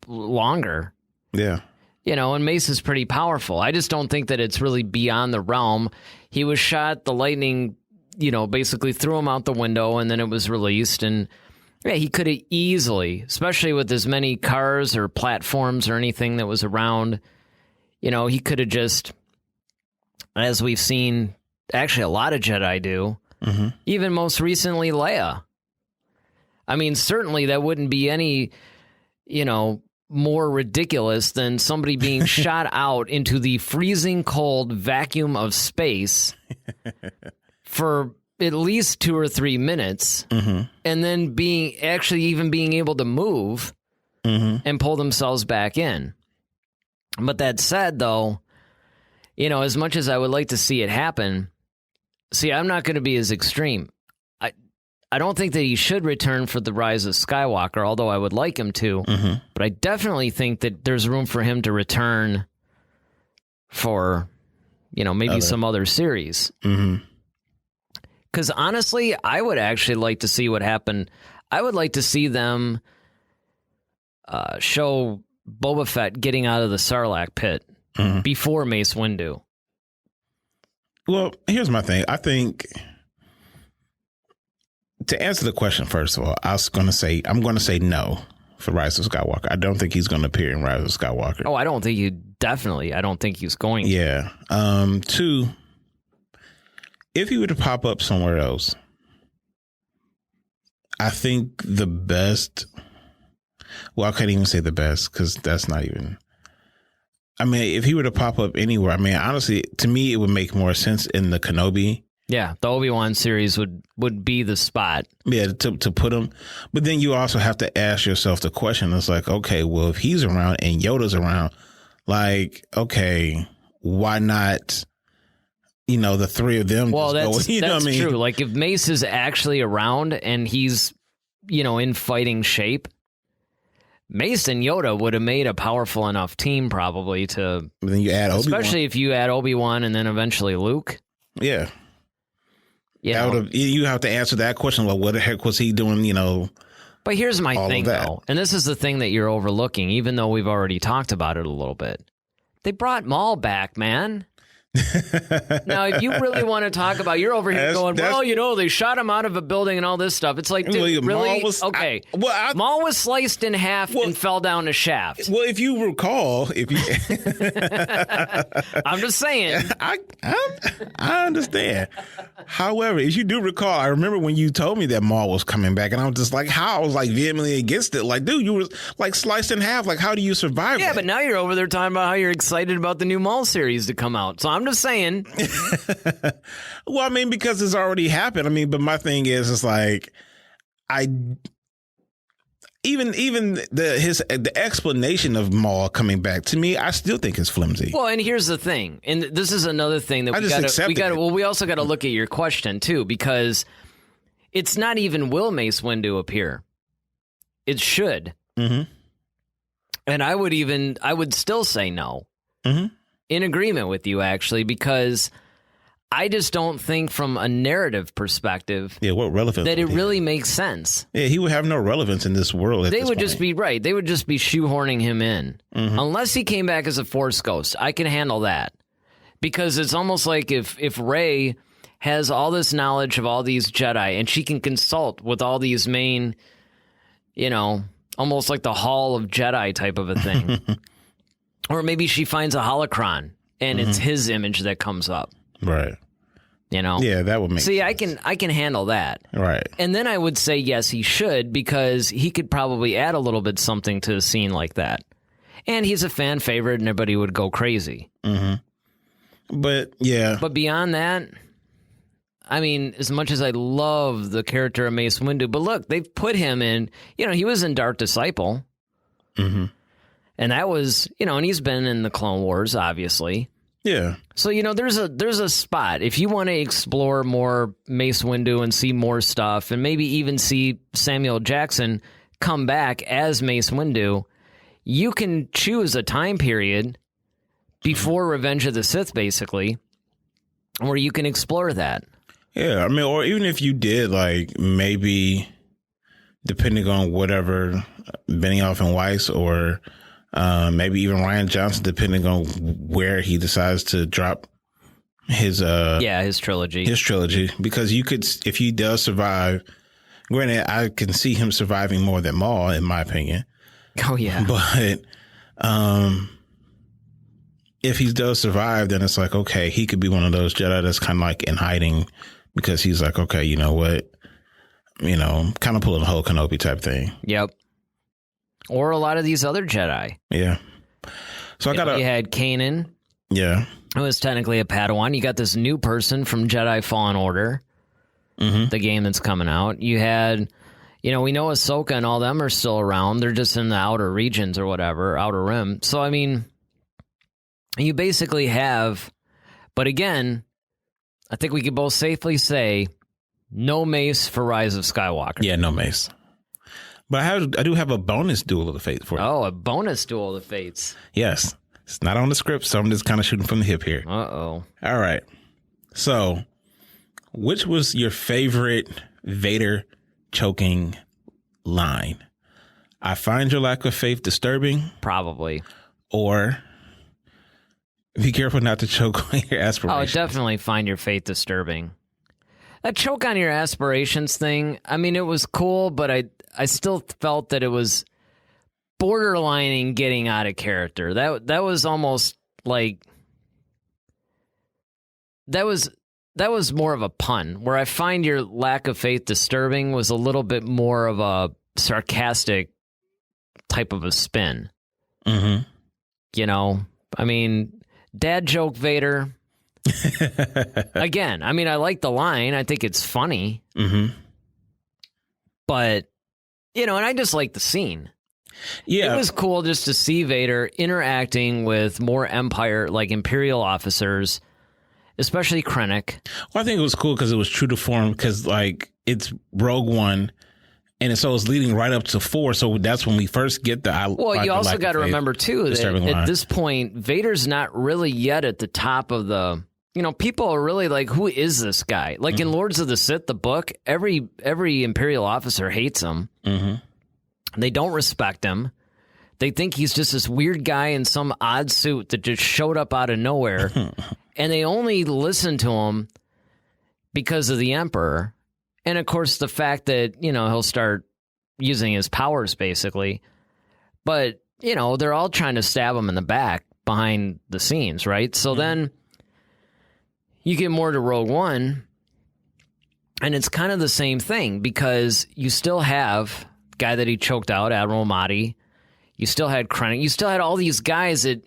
Speaker 1: longer.
Speaker 3: Yeah.
Speaker 1: And Mace is pretty powerful. I just don't think that it's really beyond the realm. He was shot, the lightning, basically threw him out the window, and then it was released. And yeah, he could have easily, especially with as many cars or platforms or anything that was around, he could have just as we've seen actually a lot of Jedi do, even most recently Leia. I mean, certainly that wouldn't be any, more ridiculous than somebody being shot out into the freezing cold vacuum of space for at least 2 or 3 minutes, and then being able to move and pull themselves back in. But that said, though, as much as I would like to see it happen, I'm not going to be as extreme. I don't think that he should return for the Rise of Skywalker, although I would like him to. But I definitely think that there's room for him to return for, maybe some other series. Because honestly, I would actually like to see what happened. I would like to see them show Boba Fett getting out of the Sarlacc pit before Mace Windu.
Speaker 3: Well, here's my thing. I think, to answer the question, first of all, I'm going to say no for Rise of Skywalker. I don't think he's going to appear in Rise of Skywalker.
Speaker 1: Oh, I don't think he's going to.
Speaker 3: Yeah. 2, if he were to pop up somewhere else, I think the best, well, I can't even say the best because that's not even, I mean, if he were to pop up anywhere, I mean, honestly, to me, it would make more sense in the Kenobi.
Speaker 1: Yeah, the Obi Wan series would be the spot.
Speaker 3: Yeah, to put him. But then you also have to ask yourself the question. It's like, okay, well, if he's around and Yoda's around, like, okay, why not, the 3 of them?
Speaker 1: Well,
Speaker 3: just
Speaker 1: that's
Speaker 3: know what I mean?
Speaker 1: true. Like, if Mace is actually around and he's, in fighting shape, Mace and Yoda would have made a powerful enough team probably to.
Speaker 3: But then you add Obi-Wan.
Speaker 1: Especially if you add Obi-Wan and then eventually Luke.
Speaker 3: Yeah.
Speaker 1: Yeah.
Speaker 3: You have to answer that question. Well, what the heck was he doing,
Speaker 1: But here's my thing, though. And this is the thing that you're overlooking, even though we've already talked about it a little bit. They brought Maul back, man. Now, if you really want to talk about, you're over here going, well, they shot him out of a building and all this stuff. It's like, dude, really? Okay. Maul was sliced in half and fell down a shaft.
Speaker 3: Well, if you recall,
Speaker 1: I'm just saying.
Speaker 3: I understand. However, if you do recall, I remember when you told me that Maul was coming back, and I was just like, how? I was like vehemently against it. Like, dude, you were like sliced in half. Like, how do you survive that?
Speaker 1: But now you're over there talking about how you're excited about the new Maul series to come out. So I'm just saying.
Speaker 3: Well, I mean, because it's already happened. I mean, but my thing is, it's like, even the explanation of Maul coming back, to me, I still think it's flimsy.
Speaker 1: Well, and here's the thing, and this is another thing that we also got to look at your question too, because it's not even will Mace Windu appear. It should. And I would still say no. In agreement with you, actually, because I just don't think from a narrative perspective
Speaker 3: what relevance
Speaker 1: that it really makes sense.
Speaker 3: Yeah, he would have no relevance in this world.
Speaker 1: They would just be shoehorning him in. Unless he came back as a Force ghost. I can handle that. Because it's almost like if Rey has all this knowledge of all these Jedi and she can consult with all these main, almost like the Hall of Jedi type of a thing. Or maybe she finds a holocron and it's his image that comes up.
Speaker 3: Right. Yeah, that would make sense.
Speaker 1: I can handle that.
Speaker 3: Right.
Speaker 1: And then I would say, yes, he should, because he could probably add a little bit something to a scene like that. And he's a fan favorite and everybody would go crazy.
Speaker 3: But, yeah.
Speaker 1: But beyond that, I mean, as much as I love the character of Mace Windu, but look, they've put him in, he was in Dark Disciple. And that was, and he's been in the Clone Wars, obviously.
Speaker 3: Yeah.
Speaker 1: So, there's a spot. If you want to explore more Mace Windu and see more stuff, and maybe even see Samuel Jackson come back as Mace Windu, you can choose a time period before Revenge of the Sith, basically, where you can explore that. Yeah,
Speaker 3: I mean, or even if you did, like, maybe, depending on whatever, Benioff and Weiss, or maybe even Rian Johnson, depending on where he decides to drop his trilogy. His trilogy, because you could, if he does survive. Granted, I can see him surviving more than Maul, in my opinion.
Speaker 1: Oh yeah,
Speaker 3: but if he does survive, then it's like, okay, he could be one of those Jedi that's kind of like in hiding because he's like, okay, you know what? You know, kind of pulling a whole Kenobi type thing.
Speaker 1: Yep. Or a lot of these other Jedi.
Speaker 3: Yeah. So
Speaker 1: you had Kanan.
Speaker 3: Yeah.
Speaker 1: It was technically a Padawan. You got this new person from Jedi Fallen Order, the game that's coming out. You had, we know Ahsoka and all them are still around. They're just in the outer regions or whatever, outer rim. So, I mean, you basically have, but again, I think we could both safely say no Mace for Rise of Skywalker.
Speaker 3: Yeah, no Mace. But I do have a bonus Duel of the Fates for you.
Speaker 1: Oh, a bonus Duel of the Fates.
Speaker 3: Yes. It's not on the script, so I'm just kind of shooting from the hip here.
Speaker 1: Uh-oh.
Speaker 3: All right. So, which was your favorite Vader choking line? I find your lack of faith disturbing.
Speaker 1: Probably.
Speaker 3: Or be careful not to choke on your aspirations.
Speaker 1: Oh, definitely find your faith disturbing. That choke on your aspirations thing, I mean, it was cool, but I still felt that it was borderlining getting out of character. That was almost like that was more of a pun. Where I find your lack of faith disturbing was a little bit more of a sarcastic type of a spin.
Speaker 3: Mm-hmm.
Speaker 1: I mean, dad joke Vader. Again, I mean, I like the line. I think it's funny.
Speaker 3: Mm-hmm.
Speaker 1: But, and I just like the scene.
Speaker 3: Yeah.
Speaker 1: It was cool just to see Vader interacting with more Empire, like Imperial officers, especially Krennic.
Speaker 3: Well, I think it was cool because it was true to form because, like, it's Rogue One, and it's leading right up to 4, so that's when we first get the...
Speaker 1: Well, you also got to remember, too, that at this point, Vader's not really yet at the top of the... people are really like, who is this guy? Like in Lords of the Sith, the book, every Imperial officer hates him.
Speaker 3: Mm-hmm.
Speaker 1: They don't respect him. They think he's just this weird guy in some odd suit that just showed up out of nowhere. And they only listen to him because of the Emperor. And, of course, the fact that, he'll start using his powers, basically. But, they're all trying to stab him in the back behind the scenes, right? So then you get more to Rogue One, and it's kind of the same thing because you still have... guy that he choked out, Admiral Mahdi. You still had Krennic. You still had all these guys that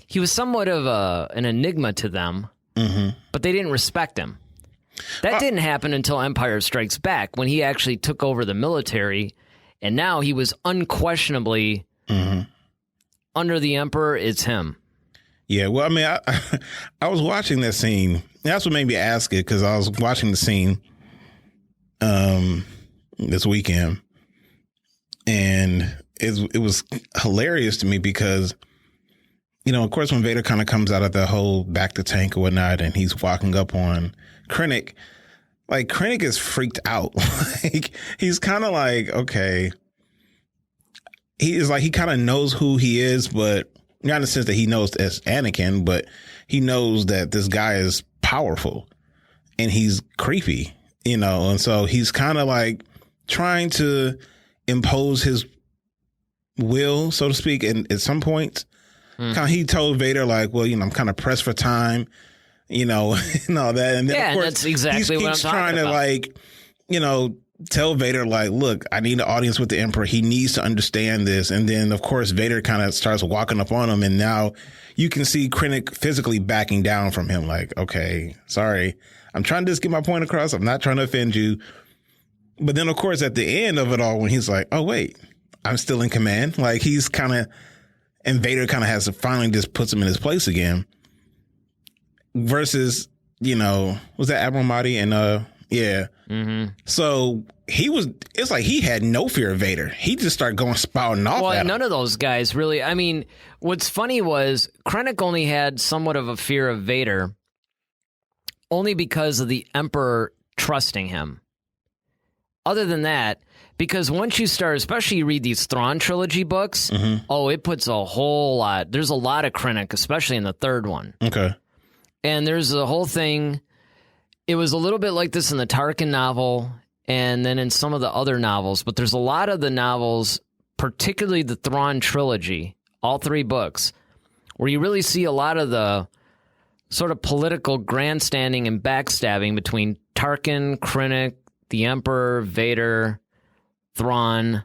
Speaker 1: he was somewhat of an enigma to them, but they didn't respect him. That didn't happen until Empire Strikes Back when he actually took over the military, and now he was unquestionably under the Emperor. It's him.
Speaker 3: Yeah, well, I mean, I was watching that scene. That's what made me ask it because I was watching the scene. This weekend, and it was hilarious to me because, of course, when Vader kind of comes out of the whole back to tank or whatnot, and he's walking up on Krennic, like Krennic is freaked out. Like he's kind of like, okay, he is like he kind of knows who he is, but not in the sense that he knows as Anakin, but he knows that this guy is powerful and he's creepy, and so he's kind of like trying to impose his will, so to speak, and at some point, he told Vader, like, well, I'm kind of pressed for time, and all that. And then, of course,
Speaker 1: that's exactly what I'm
Speaker 3: keeps trying
Speaker 1: talking
Speaker 3: to,
Speaker 1: about.
Speaker 3: like, tell Vader, like, look, I need an audience with the Emperor. He needs to understand this. And then, of course, Vader kind of starts walking up on him, and now you can see Krennic physically backing down from him, like, okay, sorry, I'm trying to just get my point across. I'm not trying to offend you. But then, of course, at the end of it all, when he's like, oh, wait, I'm still in command. Like, he's kind of, and Vader kind of has to finally just puts him in his place again. Versus, was that Admiral Mahdi? And, yeah. Mm-hmm. So it's like he had no fear of Vader. He just started going spouting off at him.
Speaker 1: None of those guys really. I mean, what's funny was Krennic only had somewhat of a fear of Vader only because of the Emperor trusting him. Other than that, because once you start, especially you read these Thrawn trilogy books, it puts a whole lot. There's a lot of Krennic, especially in the third one.
Speaker 3: Okay.
Speaker 1: And there's a whole thing. It was a little bit like this in the Tarkin novel and then in some of the other novels, but there's a lot of the novels, particularly the Thrawn trilogy, all 3 books, where you really see a lot of the sort of political grandstanding and backstabbing between Tarkin, Krennic, the Emperor, Vader, Thrawn.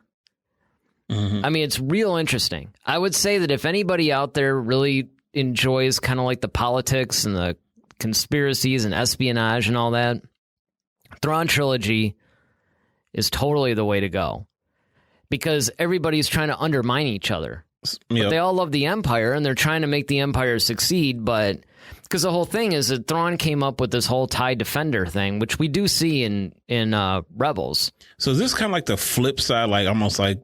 Speaker 1: I mean, it's real interesting. I would say that if anybody out there really enjoys kind of like the politics and the conspiracies and espionage and all that, Thrawn trilogy is totally the way to go, because everybody's trying to undermine each other. But they all love the Empire, and they're trying to make the Empire succeed, but because the whole thing is that Thrawn came up with this whole TIE Defender thing, which we do see in Rebels.
Speaker 3: So is this kind of like the flip side, like almost like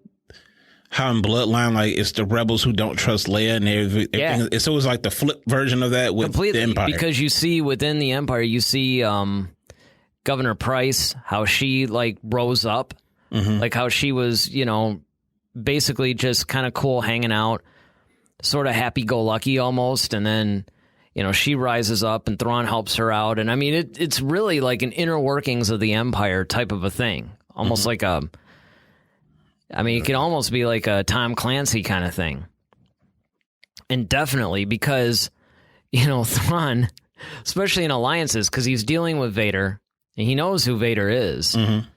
Speaker 3: how in Bloodline, like it's the rebels who don't trust Leia and everything. Yeah. So it was like the flip version of that with the Empire.
Speaker 1: Because you see within the Empire, you see Governor Price, how she like rose up, like how she was, you know, basically just kind of cool hanging out, sort of happy-go-lucky almost, and then, you know, she rises up and Thrawn helps her out. And I mean, it's really like an inner workings of the Empire type of a thing, almost like a... I mean, it could almost be like a Tom Clancy kind of thing. And definitely because, you know, Thrawn, especially in alliances, because he's dealing with Vader, and he knows who Vader is. And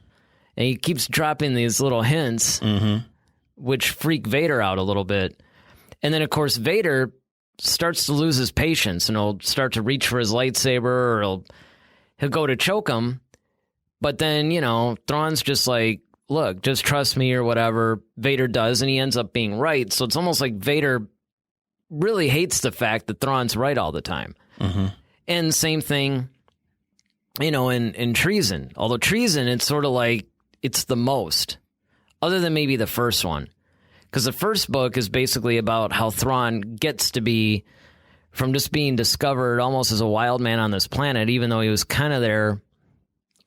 Speaker 1: he keeps dropping these little hints, which freak Vader out a little bit. And then, of course, Vader starts to lose his patience, and he'll start to reach for his lightsaber, or he'll go to choke him. But then, you know, Thrawn's just like, look, just trust me or whatever. Vader does, and he ends up being right. So it's almost like Vader really hates the fact that Thrawn's right all the time. And same thing, you know, in Treason. Although Treason, it's sort of like, it's the most, other than maybe the first one. Because the first book is basically about how Thrawn gets to be, from just being discovered almost as a wild man on this planet, even though he was kind of there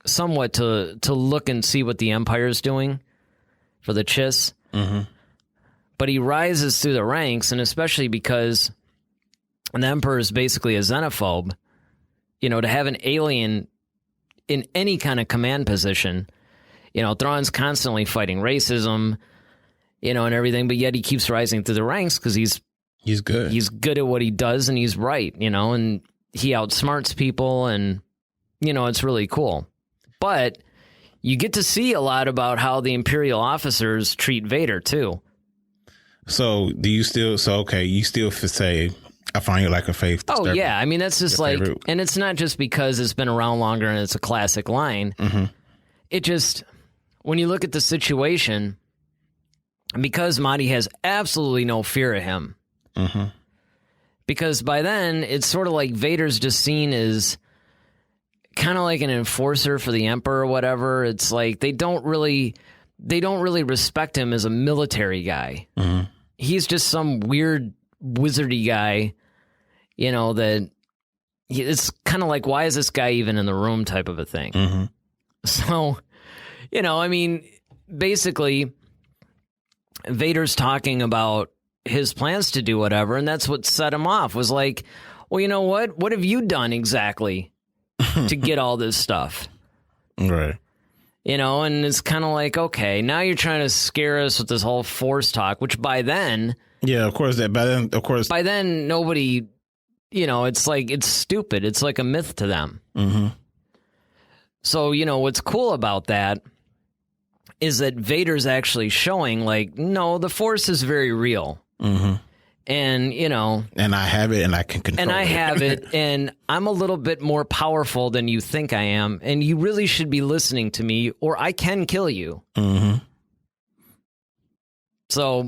Speaker 1: somewhat to look and see what the Empire is doing for the Chiss. But he rises through the ranks, and especially because the Emperor is basically a xenophobe, you know, to have an alien in any kind of command position, you know, Thrawn's constantly fighting racism, you know, and everything, but yet he keeps rising through the ranks because he's good. He's good at what he does, and he's right, you know, and he outsmarts people, and, you know, it's really cool. But you get to see a lot about how the Imperial officers treat Vader, too.
Speaker 3: So do you still, you still say, I find your lack of faith disturbing?
Speaker 1: Oh, yeah. I mean, that's just like, favorite. And it's not just because it's been around longer and it's a classic line. It just, when you look at the situation, because Mahdi has absolutely no fear of him, because by then, it's sort of like Vader's just seen as kind of like an enforcer for the Emperor or whatever. It's like they don't really respect him as a military guy. He's just some weird wizardy guy, you know, that it's kind of like, why is this guy even in the room type of a thing. So, you know, I mean, basically Vader's talking about his plans to do whatever, and that's what set him off, was like, well, you know what have you done exactly to get all this stuff?
Speaker 3: Right.
Speaker 1: You know, and it's kind of like, okay, now you're trying to scare us with this whole Force talk, which by then...
Speaker 3: Yeah, of course. By
Speaker 1: then, nobody, you know, it's like, it's stupid. It's like a myth to them. So, you know, what's cool about that is that Vader's actually showing, like, no, the Force is very real. And, you know... And
Speaker 3: I have it, and I can control it.
Speaker 1: And I have it, and I'm a little bit more powerful than you think I am, and you really should be listening to me, or I can kill you. So,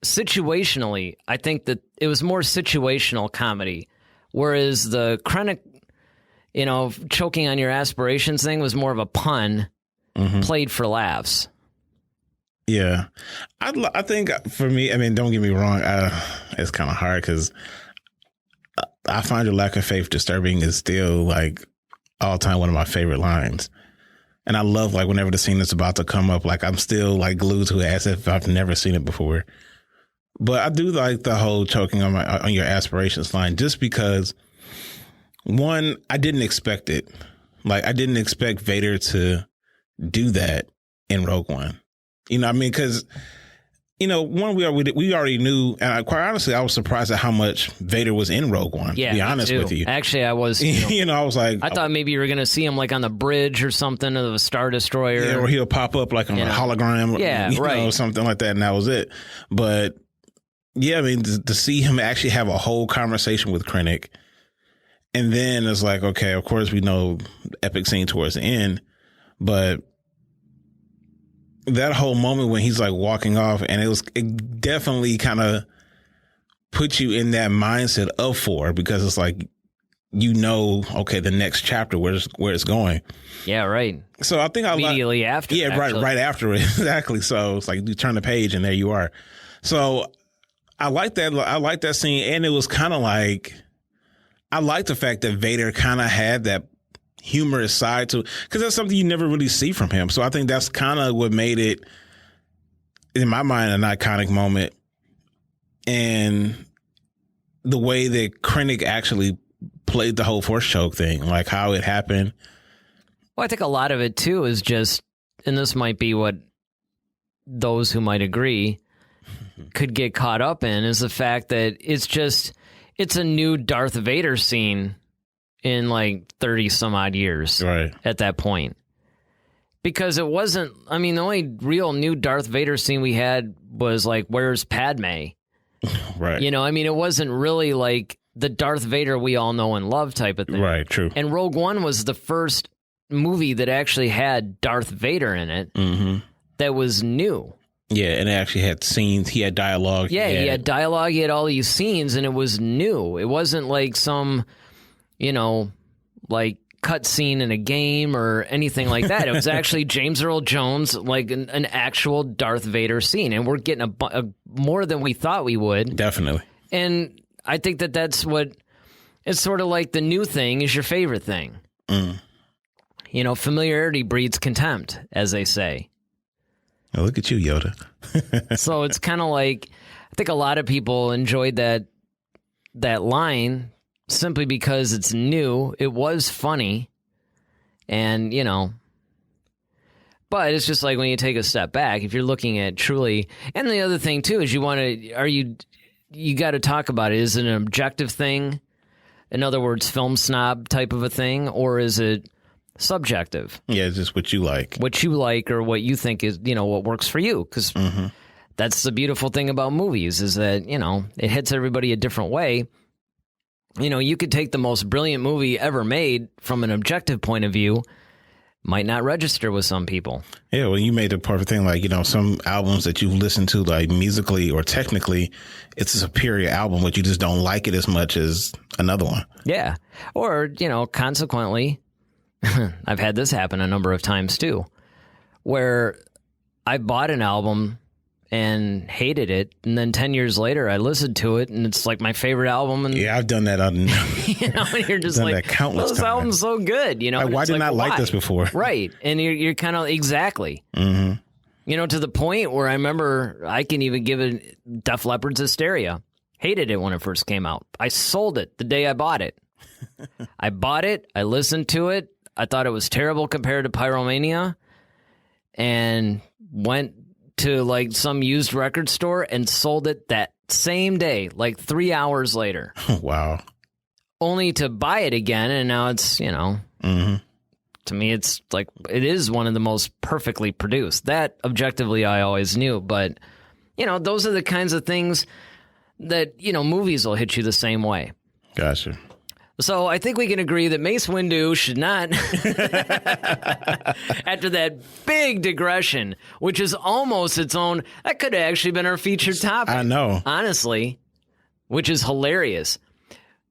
Speaker 1: situationally, I think that it was more situational comedy, whereas the Krennic, you know, choking on your aspirations thing was more of a pun played for laughs.
Speaker 3: Yeah, I think for me, I mean, don't get me wrong, it's kind of hard because I find your lack of faith disturbing is still like all time one of my favorite lines. And I love, like, whenever the scene is about to come up, like, I'm still like glued to it as if I've never seen it before. But I do like the whole choking on your aspirations line, just because, one, I didn't expect it. Like, I didn't expect Vader to do that in Rogue One. You know what I mean? Because one we already knew, and quite honestly, I was surprised at how much Vader was in Rogue One.
Speaker 1: Yeah,
Speaker 3: to be honest with you.
Speaker 1: Actually, I was.
Speaker 3: I was like,
Speaker 1: I thought maybe you were going to see him like on the bridge or something of a Star Destroyer.
Speaker 3: Yeah, or he'll pop up like on a hologram.
Speaker 1: Yeah, right.
Speaker 3: Something like that, and that was it. But yeah, I mean, to see him actually have a whole conversation with Krennic, and then it's like, okay, of course we know the epic scene towards the end, but that whole moment when he's like walking off, and it definitely kind of put you in that mindset of 4, because it's like, okay, the next chapter, where it's going.
Speaker 1: Yeah, right.
Speaker 3: So I think
Speaker 1: immediately after.
Speaker 3: Yeah, right after it. Exactly. So it's like you turn the page and there you are. So I like that. I like that scene, and it was kind of like, I like the fact that Vader kind of had that humorous side to it, because that's something you never really see from him. So I think that's kind of what made it, in my mind, an iconic moment. And the way that Krennic actually played the whole Force choke thing, like how it happened.
Speaker 1: Well, I think a lot of it too is just, and this might be what those who might agree could get caught up in, is the fact that it's a new Darth Vader scene in like 30 some odd years,
Speaker 3: right, at
Speaker 1: that point. Because it wasn't, I mean, the only real new Darth Vader scene we had was like, where's Padme?
Speaker 3: Right.
Speaker 1: I mean, it wasn't really like the Darth Vader we all know and love type of thing.
Speaker 3: Right, true.
Speaker 1: And Rogue One was the first movie that actually had Darth Vader in it that was new.
Speaker 3: Yeah, and it actually had scenes. He had dialogue.
Speaker 1: Yeah, he had dialogue. He had all these scenes, and it was new. It wasn't like some, like cut scene in a game or anything like that. It was actually James Earl Jones, like an actual Darth Vader scene, and we're getting a more than we thought we would.
Speaker 3: Definitely.
Speaker 1: And I think that's what it's sort of like. The new thing is your favorite thing. Familiarity breeds contempt, as they say.
Speaker 3: Oh, look at you, Yoda.
Speaker 1: So it's kind of like, I think a lot of people enjoyed that line simply because it's new. It was funny, and but it's just like when you take a step back, if you're looking at truly, and the other thing too is you got to talk about it. Is it an objective thing? In other words, film snob type of a thing, or is it subjective?
Speaker 3: Yeah, it's just what you like.
Speaker 1: What you like, or what you think is, what works for you. Because that's the beautiful thing about movies, is that, it hits everybody a different way. You could take the most brilliant movie ever made from an objective point of view, might not register with some people.
Speaker 3: Yeah, well, you made the perfect thing. Like, some albums that you've listened to, like musically or technically, it's a superior album, but you just don't like it as much as another one.
Speaker 1: Yeah. Or, consequently, I've had this happen a number of times too, where I bought an album and hated it, and then 10 years later I listened to it and it's like my favorite album. And
Speaker 3: yeah, I've done that.
Speaker 1: And you're just like, this album's so good.
Speaker 3: Like, why didn't I like this before?
Speaker 1: Right. And you're kind of exactly. To the point where I remember I can even give it Def Leppard's Hysteria. Hated it when it first came out. I sold it the day I bought it. I bought it. I listened to it. I thought it was terrible compared to Pyromania, and went to like some used record store and sold it that same day, like 3 hours later.
Speaker 3: Wow.
Speaker 1: Only to buy it again, and now it's, to me, it's like, it is one of the most perfectly produced. That, objectively, I always knew, but, those are the kinds of things that, movies will hit you the same way.
Speaker 3: Gotcha.
Speaker 1: So I think we can agree that Mace Windu should not, after that big digression, which is almost its own, that could have actually been our featured topic.
Speaker 3: I know.
Speaker 1: Honestly, which is hilarious.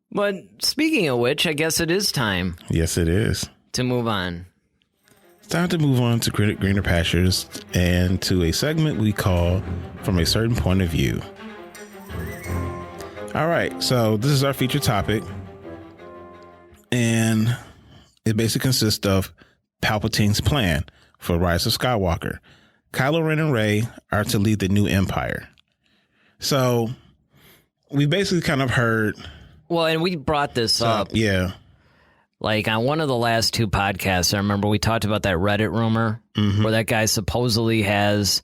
Speaker 1: But speaking of which, I guess it is time.
Speaker 3: Yes, it is.
Speaker 1: To move on.
Speaker 3: It's time to move on to greener pastures and to a segment we call From a Certain Point of View. All right, so this is our featured topic. And it basically consists of Palpatine's plan for Rise of Skywalker. Kylo Ren and Rey are to lead the new empire. So we basically kind of heard.
Speaker 1: Well, and we brought this up.
Speaker 3: Yeah.
Speaker 1: Like on one of the last two podcasts, I remember we talked about that Reddit rumor where that guy supposedly has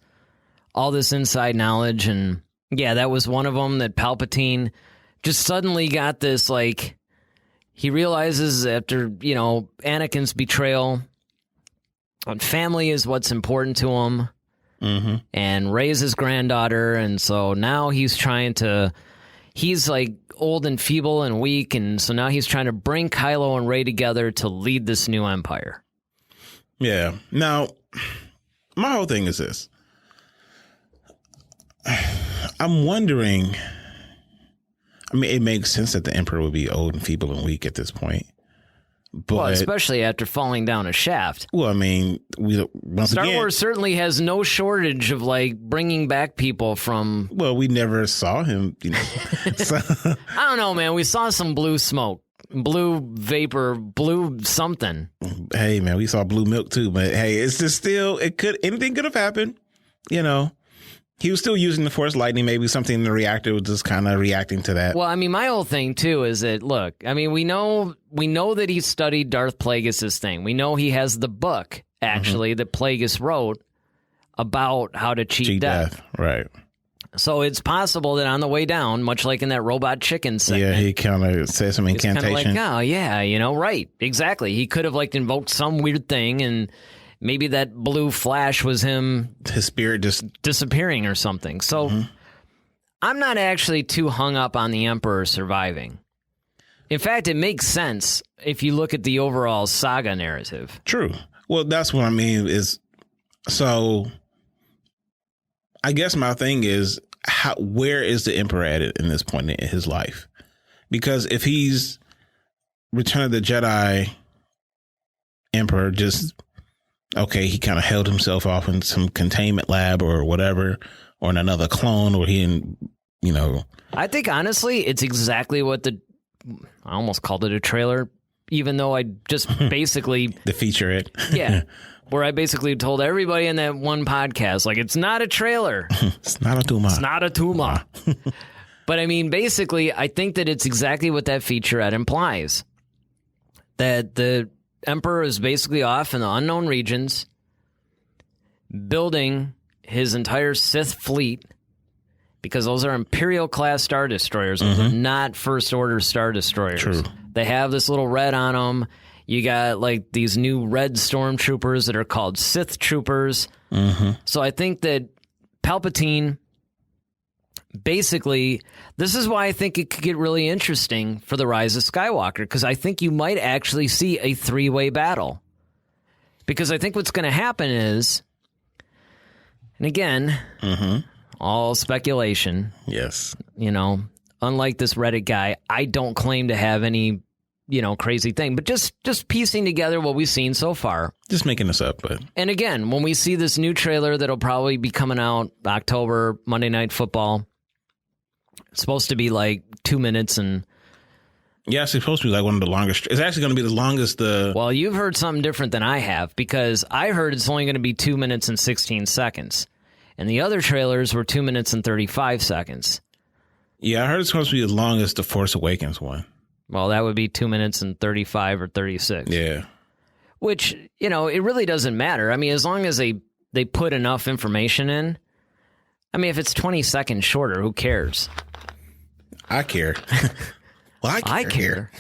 Speaker 1: all this inside knowledge. And yeah, that was one of them, that Palpatine just suddenly got this, like, he realizes after, Anakin's betrayal, family is what's important to him. Mm-hmm. And Rey's his granddaughter. And so now he's like old and feeble and weak. And so now he's trying to bring Kylo and Rey together to lead this new empire.
Speaker 3: Yeah. Now, my whole thing is this. I'm wondering, it makes sense that the Emperor would be old and feeble and weak at this point. But,
Speaker 1: well, especially after falling down a shaft.
Speaker 3: Well, Star
Speaker 1: Wars certainly has no shortage of, like, bringing back people from...
Speaker 3: Well, we never saw him, So.
Speaker 1: I don't know, man. We saw some blue smoke, blue vapor, blue something.
Speaker 3: Hey, man, we saw blue milk too. But hey, it's just still, anything could have happened, He was still using the Force lightning. Maybe something in the reactor was just kind of reacting to that.
Speaker 1: Well, my whole thing, too, is that, look, we know that he studied Darth Plagueis' thing. We know he has the book, actually, that Plagueis wrote about how to cheat death.
Speaker 3: Right.
Speaker 1: So it's possible that on the way down, much like in that Robot Chicken segment.
Speaker 3: Yeah, he kind of said some incantation.
Speaker 1: Kind of like, oh, yeah, right. Exactly. He could have, like, invoked some weird thing, and maybe that blue flash was him...
Speaker 3: His spirit just...
Speaker 1: disappearing or something. So I'm not actually too hung up on the Emperor surviving. In fact, it makes sense if you look at the overall saga narrative.
Speaker 3: True. Well, that's what I mean is... So, I guess my thing is, where is the Emperor at in this point in his life? Because if he's Return of the Jedi Emperor, just... Okay, he kind of held himself off in some containment lab or whatever, or in another clone, or I think,
Speaker 1: honestly, it's exactly what I almost called it a trailer, even though I just basically...
Speaker 3: the feature it.
Speaker 1: Yeah, where I basically told everybody in that one podcast, like, it's not a trailer.
Speaker 3: It's not a Tuma.
Speaker 1: It's not a Tuma. But, basically, I think that it's exactly what that featurette implies. That the Emperor is basically off in the unknown regions, building his entire Sith fleet, because those are Imperial-class Star Destroyers, not First Order Star Destroyers.
Speaker 3: True.
Speaker 1: They have this little red on them. You got, like, these new red stormtroopers that are called Sith Troopers. So I think that Palpatine... Basically, this is why I think it could get really interesting for The Rise of Skywalker, because I think you might actually see a three-way battle. Because I think what's going to happen is, and again, all speculation.
Speaker 3: Yes.
Speaker 1: Unlike this Reddit guy, I don't claim to have any, crazy thing, but just piecing together what we've seen so far.
Speaker 3: Just making this up, but... And
Speaker 1: again, when we see this new trailer that'll probably be coming out October, Monday Night Football... It's supposed to be like 2 minutes and...
Speaker 3: Yeah, it's supposed to be like one of the longest... It's actually going to be the longest...
Speaker 1: Well, you've heard something different than I have, because I heard it's only going to be 2 minutes and 16 seconds. And the other trailers were 2 minutes and 35 seconds.
Speaker 3: Yeah, I heard it's supposed to be as long as the Force Awakens one.
Speaker 1: Well, that would be 2 minutes and 35 or 36.
Speaker 3: Yeah.
Speaker 1: Which, it really doesn't matter. As long as they put enough information in. If it's 20 seconds shorter, who cares?
Speaker 3: I care. Well, I care.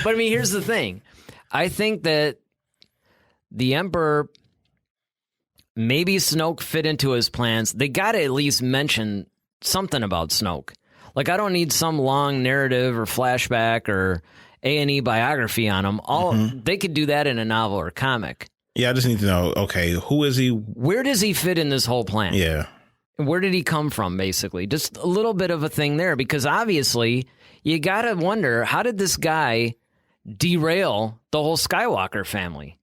Speaker 1: But here's the thing. I think that the Emperor, maybe Snoke fit into his plans. They got to at least mention something about Snoke. Like, I don't need some long narrative or flashback or A&E biography on him. They could do that in a novel or comic.
Speaker 3: Yeah, I just need to know, okay, who is he?
Speaker 1: Where does he fit in this whole plan?
Speaker 3: Yeah.
Speaker 1: Where did he come from, basically? Just a little bit of a thing there, because obviously you got to wonder, how did this guy derail the whole Skywalker family?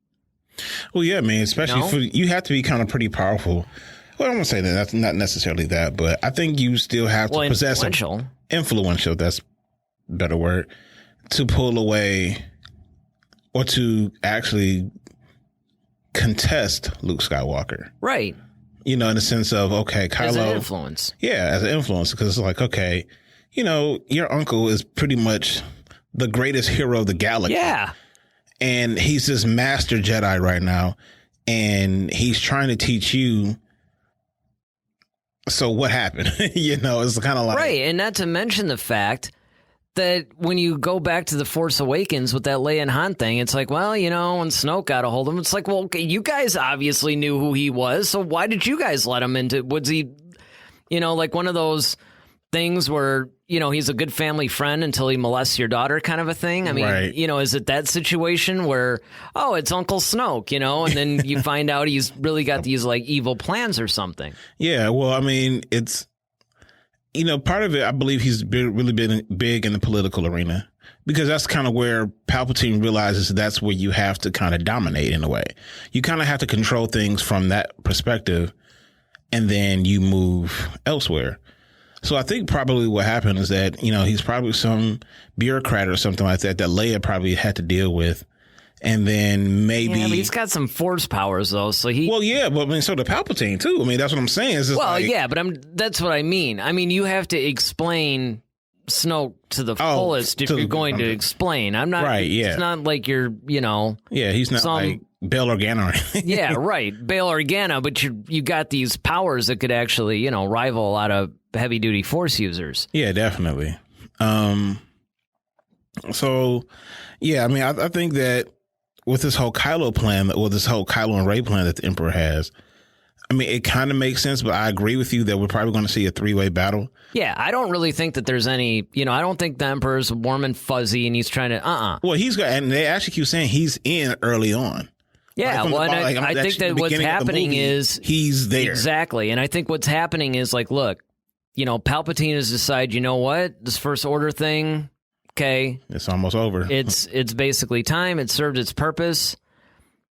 Speaker 3: Well, yeah, man, especially you have to be kind of pretty powerful. Well, I don't want to say that. That's not necessarily that, but I think you still have to possess influential, that's a better word, to pull away or to actually contest Luke Skywalker.
Speaker 1: Right.
Speaker 3: In the sense of, okay, Kylo.
Speaker 1: As an influence.
Speaker 3: Yeah, as an influence, because it's like, okay, your uncle is pretty much the greatest hero of the galaxy.
Speaker 1: Yeah.
Speaker 3: And he's this master Jedi right now. and he's trying to teach you. So what happened? It's kind of like
Speaker 1: right, and not to mention the fact that when you go back to The Force Awakens with that Leia and Han thing, it's like, well, when Snoke got a hold of him, it's like, well, okay, you guys obviously knew who he was, so why did you guys let him into? Was he, like one of those things where he's a good family friend until he molests your daughter, kind of a thing? I mean,
Speaker 3: right.
Speaker 1: Is it that situation where, oh, it's Uncle Snoke, and then you find out he's really got these like evil plans or something?
Speaker 3: Yeah, well, I mean, it's. Part of it, I believe he's really been big in the political arena because that's kind of where Palpatine realizes that's where you have to kind of dominate in a way. You kind of have to control things from that perspective, and then you move elsewhere. So I think probably what happened is that, he's probably some bureaucrat or something like that Leia probably had to deal with. And then maybe
Speaker 1: he's got some force powers though, so he.
Speaker 3: Well, yeah, but I mean, so did Palpatine too. I mean, that's what I'm saying. It's just
Speaker 1: but that's what I mean. I mean, you have to explain Snoke to the fullest if you're going to explain. I'm not.
Speaker 3: Right. Yeah.
Speaker 1: It's not like you're.
Speaker 3: Yeah, he's not like Bail Organa or anything.
Speaker 1: Yeah, right. Bail Organa, but you got these powers that could actually rival a lot of heavy duty force users.
Speaker 3: Yeah, definitely. So, yeah, I mean, I think that. With this whole Kylo plan, or this whole Kylo and Rey plan that the Emperor has, I mean, it kind of makes sense, but I agree with you that we're probably going to see a 3-way battle.
Speaker 1: Yeah, I don't really think that there's any, I don't think the Emperor's warm and fuzzy and he's trying to,
Speaker 3: Well, he's got, and they actually keep saying he's in early on.
Speaker 1: Yeah, well, I think that what's happening is
Speaker 3: he's there.
Speaker 1: Exactly. And I think what's happening is like, look, Palpatine has decided, you know what, this First Order thing, okay,
Speaker 3: it's almost over.
Speaker 1: It's basically time. It served its purpose.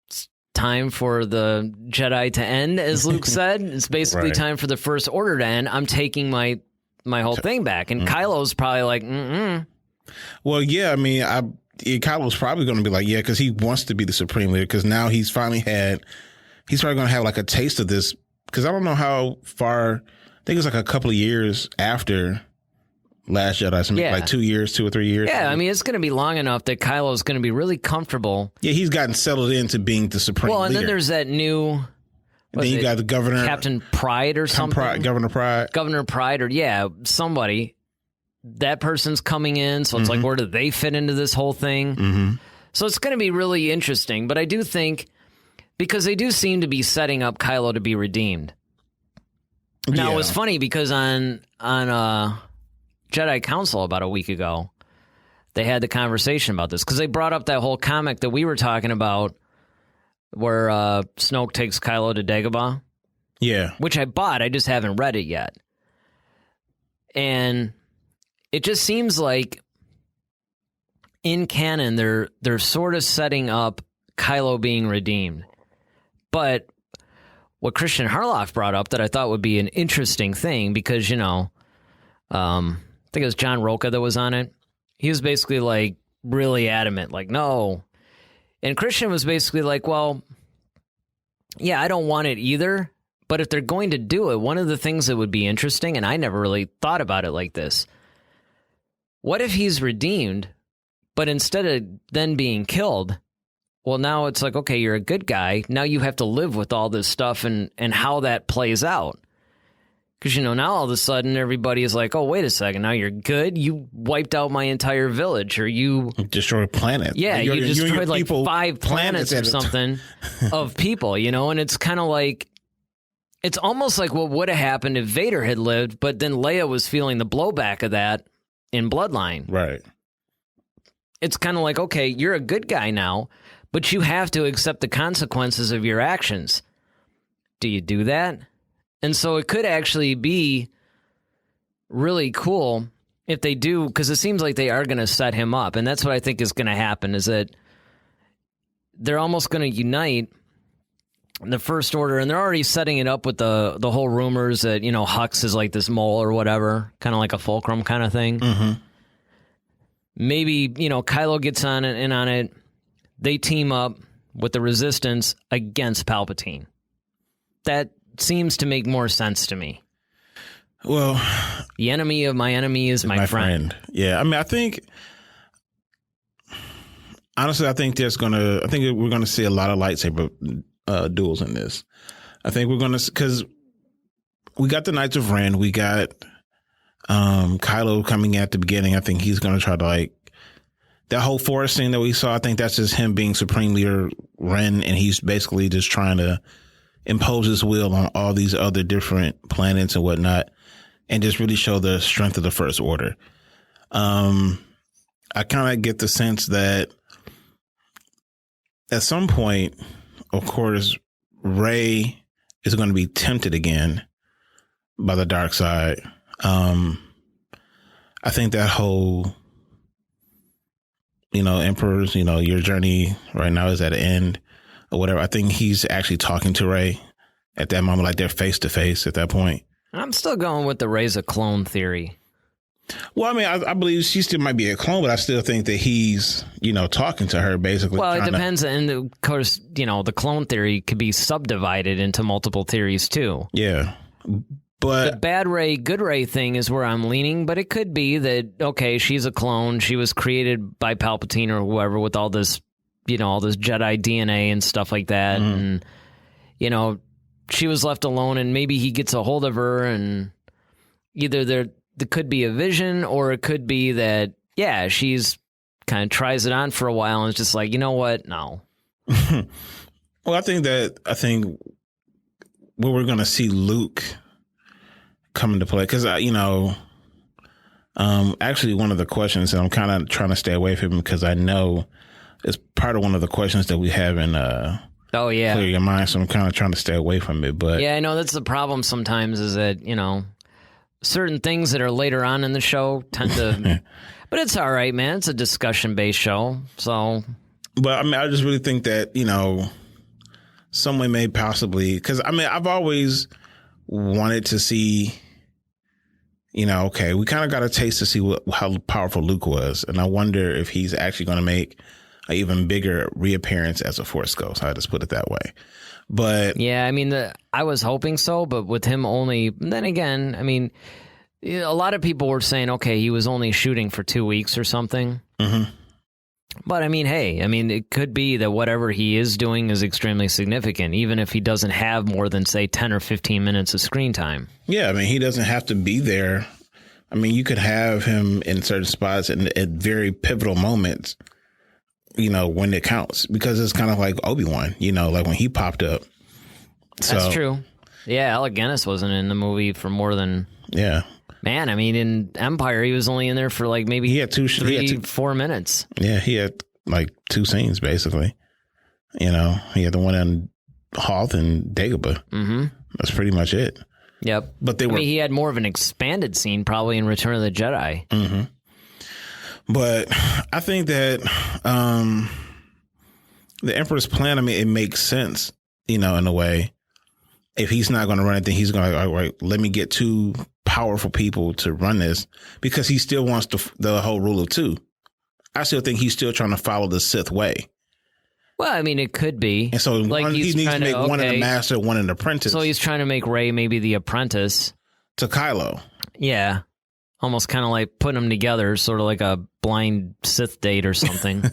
Speaker 1: It's time for the Jedi to end, as Luke said. It's basically time for the First Order to end. I'm taking my whole thing back. And Kylo's probably like,
Speaker 3: Well, yeah, I mean, Kylo's probably going to be like, yeah, because he wants to be the Supreme Leader, because now he's probably going to have like a taste of this, because I don't know how far, I think it's like a couple of years after Last Jedi, so like 2 years, 2 or 3 years.
Speaker 1: Yeah, I mean, it's going to be long enough that Kylo's going to be really comfortable.
Speaker 3: Yeah, he's gotten settled into being the Supreme Leader.
Speaker 1: Well, and then there's that new...
Speaker 3: Then you got the Governor...
Speaker 1: Captain Pride or something?
Speaker 3: Governor Pride.
Speaker 1: Governor Pride, or somebody. That person's coming in, so it's like, where do they fit into this whole thing?
Speaker 3: Mm-hmm.
Speaker 1: So it's going to be really interesting, but I do think... Because they do seem to be setting up Kylo to be redeemed. Now, it was funny because on Jedi Council about a week ago, they had the conversation about this because they brought up that whole comic that we were talking about where Snoke takes Kylo to Dagobah.
Speaker 3: Yeah.
Speaker 1: Which I bought. I just haven't read it yet. And it just seems like in canon, they're sort of setting up Kylo being redeemed. But what Christian Harloff brought up that I thought would be an interesting thing because, I think it was John Roca that was on it. He was basically like really adamant, like, no. And Christian was basically like, well, yeah, I don't want it either. But if they're going to do it, one of the things that would be interesting, and I never really thought about it like this, what if he's redeemed, but instead of then being killed, well, now it's like, okay, you're a good guy. Now you have to live with all this stuff and how that plays out. Because, now all of a sudden everybody is like, oh, wait a second. Now you're good. You wiped out my entire village, or you
Speaker 3: destroyed a planet.
Speaker 1: Yeah, you destroyed like 5 planets or something of people, and it's kind of like, it's almost like what would have happened if Vader had lived, but then Leia was feeling the blowback of that in Bloodline.
Speaker 3: Right.
Speaker 1: It's kind of like, okay, you're a good guy now, but you have to accept the consequences of your actions. Do you do that? And so it could actually be really cool if they do, because it seems like they are going to set him up. And that's what I think is going to happen, is that they're almost going to unite the First Order, and they're already setting it up with the whole rumors that, Hux is like this mole or whatever, kind of like a fulcrum kind of thing.
Speaker 3: Mm-hmm.
Speaker 1: Maybe, Kylo gets on it. They team up with the Resistance against Palpatine. That seems to make more sense to me.
Speaker 3: Well,
Speaker 1: the enemy of my enemy is my friend.
Speaker 3: Yeah, I mean, honestly, I think we're going to see a lot of lightsaber duels in this. I think we're going to, because we got the Knights of Ren, we got Kylo coming at the beginning. I think he's going to try to like that whole forest scene that we saw. I think that's just him being Supreme Leader Ren, and he's basically just trying to impose his will on all these other different planets and whatnot, and just really show the strength of the First Order. I kind of get the sense that at some point, of course, Rey is going to be tempted again by the dark side. I think that whole, Emperor's, your journey right now is at an end or whatever. I think he's actually talking to Rey at that moment, like they're face to face at that point.
Speaker 1: I'm still going with the Rey's a clone theory.
Speaker 3: Well, I mean, I believe she still might be a clone, but I still think that he's, talking to her basically.
Speaker 1: Well, it depends. And of course, the clone theory could be subdivided into multiple theories too.
Speaker 3: Yeah. But
Speaker 1: the bad Rey, good Rey thing is where I'm leaning, but it could be that, okay, she's a clone. She was created by Palpatine or whoever with all this, all this Jedi DNA and stuff like that. Mm-hmm. And, she was left alone and maybe he gets a hold of her and either there could be a vision or it could be that, yeah, she's kind of tries it on for a while and it's just like, you know what? No.
Speaker 3: Well, I think where we're going to see Luke come into play, because, actually one of the questions, and I'm kind of trying to stay away from him because I know it's part of one of the questions that we have in
Speaker 1: oh, yeah.
Speaker 3: Clear Your Mind, so I'm kind of trying to stay away from it. But
Speaker 1: yeah, I know that's the problem sometimes is that, certain things that are later on in the show tend to... But it's all right, man. It's a discussion-based show, so...
Speaker 3: But, I mean, I just really think that, someone may possibly... Because, I mean, I've always wanted to see, okay, we kind of got a taste to see how powerful Luke was. And I wonder if he's actually going to make an even bigger reappearance as a Force Ghost. I'll just put it that way. But
Speaker 1: yeah, I mean, I was hoping so, but with him only, then again, I mean, a lot of people were saying, okay, he was only shooting for 2 weeks or something. Mm-hmm. But I mean, hey, it could be that whatever he is doing is extremely significant, even if he doesn't have more than, say, 10 or 15 minutes of screen time.
Speaker 3: Yeah, I mean, he doesn't have to be there. I mean, you could have him in certain spots and at very pivotal moments, when it counts, because it's kind of like Obi Wan, like when he popped up. So, that's
Speaker 1: true. Yeah, Alec Guinness wasn't in the movie for more than...
Speaker 3: Yeah.
Speaker 1: Man, I mean, in Empire, he was only in there for like maybe
Speaker 3: he had
Speaker 1: 4 minutes.
Speaker 3: Yeah, he had like 2 scenes, basically. He had the one on Hoth and Dagobah. Mm-hmm. That's pretty much it.
Speaker 1: Yep.
Speaker 3: But
Speaker 1: he had more of an expanded scene probably in Return of the Jedi.
Speaker 3: Mm-hmm. But I think that the Emperor's plan, it makes sense, in a way. If he's not going to run it, then he's going to, all right, let me get 2 powerful people to run this, because he still wants the whole rule of 2. I still think he's still trying to follow the Sith way.
Speaker 1: Well, it could be.
Speaker 3: And so he needs to make one in the master, one in the apprentice.
Speaker 1: So he's trying to make Rey maybe the apprentice.
Speaker 3: To Kylo.
Speaker 1: Yeah. Almost kind of like putting them together, sort of like a blind Sith date or something.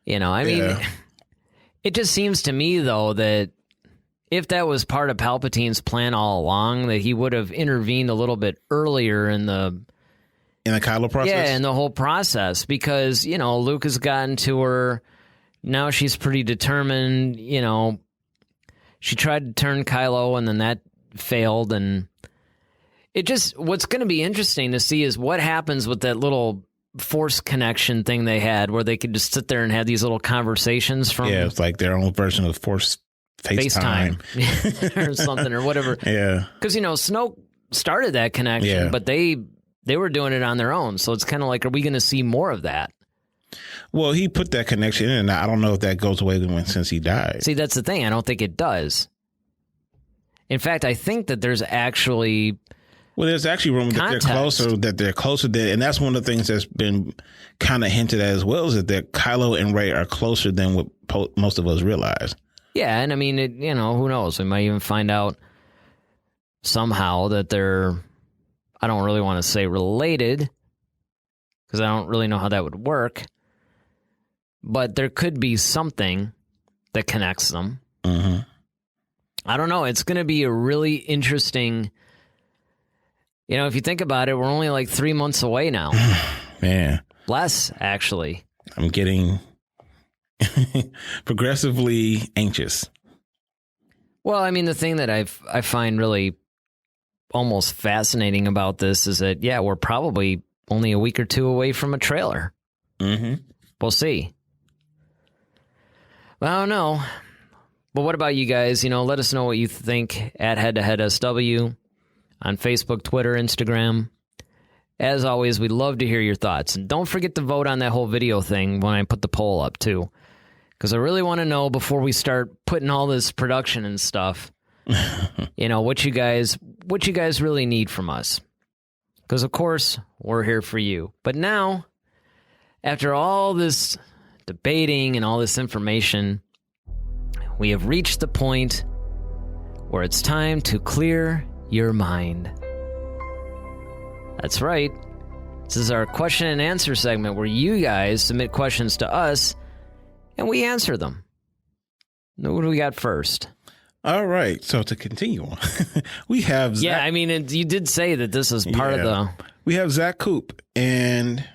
Speaker 1: It just seems to me, though, that if that was part of Palpatine's plan all along, that he would have intervened a little bit earlier in the
Speaker 3: Kylo process?
Speaker 1: Yeah, in the whole process, because, Luke has gotten to her. Now she's pretty determined, She tried to turn Kylo, and then that failed, and what's going to be interesting to see is what happens with that little Force connection thing they had, where they could just sit there and have these little conversations from...
Speaker 3: Yeah, it's like their own version of Force FaceTime.
Speaker 1: or something, or whatever.
Speaker 3: Yeah.
Speaker 1: Because, Snoke started that connection, but they were doing it on their own, so it's kind of like, are we going to see more of that?
Speaker 3: Well, he put that connection in, and I don't know if that goes away since he died.
Speaker 1: See, that's the thing. I don't think it does. In fact, I think that there's actually...
Speaker 3: Well, there's actually room that they're closer, and that's one of the things that's been kind of hinted at as well, is that Kylo and Rey are closer than what most of us realize.
Speaker 1: Yeah, and who knows? We might even find out somehow that they're, I don't really want to say related, because I don't really know how that would work, but there could be something that connects them.
Speaker 3: Mm-hmm.
Speaker 1: I don't know. It's going to be a really interesting. If you think about it, we're only like 3 months away now.
Speaker 3: Man.
Speaker 1: Less, actually.
Speaker 3: I'm getting progressively anxious.
Speaker 1: Well, I mean, the thing that I find really almost fascinating about this is that, we're probably only a week or two away from a trailer.
Speaker 3: Mm-hmm.
Speaker 1: We'll see. Well, I don't know. But what about you guys? Let us know what you think at Head to Head SW on Facebook, Twitter, Instagram. As always, we'd love to hear your thoughts. And don't forget to vote on that whole video thing when I put the poll up, too. Because I really want to know before we start putting all this production and stuff, what you guys really need from us. Because, of course, we're here for you. But now, after all this debating and all this information, we have reached the point where it's time to clear your mind. That's right. This is our question and answer segment where you guys submit questions to us and we answer them. What do we got first?
Speaker 3: All right. So to continue on, we have Zach.
Speaker 1: Yeah, I mean, you did say that this is part of the...
Speaker 3: We have Zach Coop, and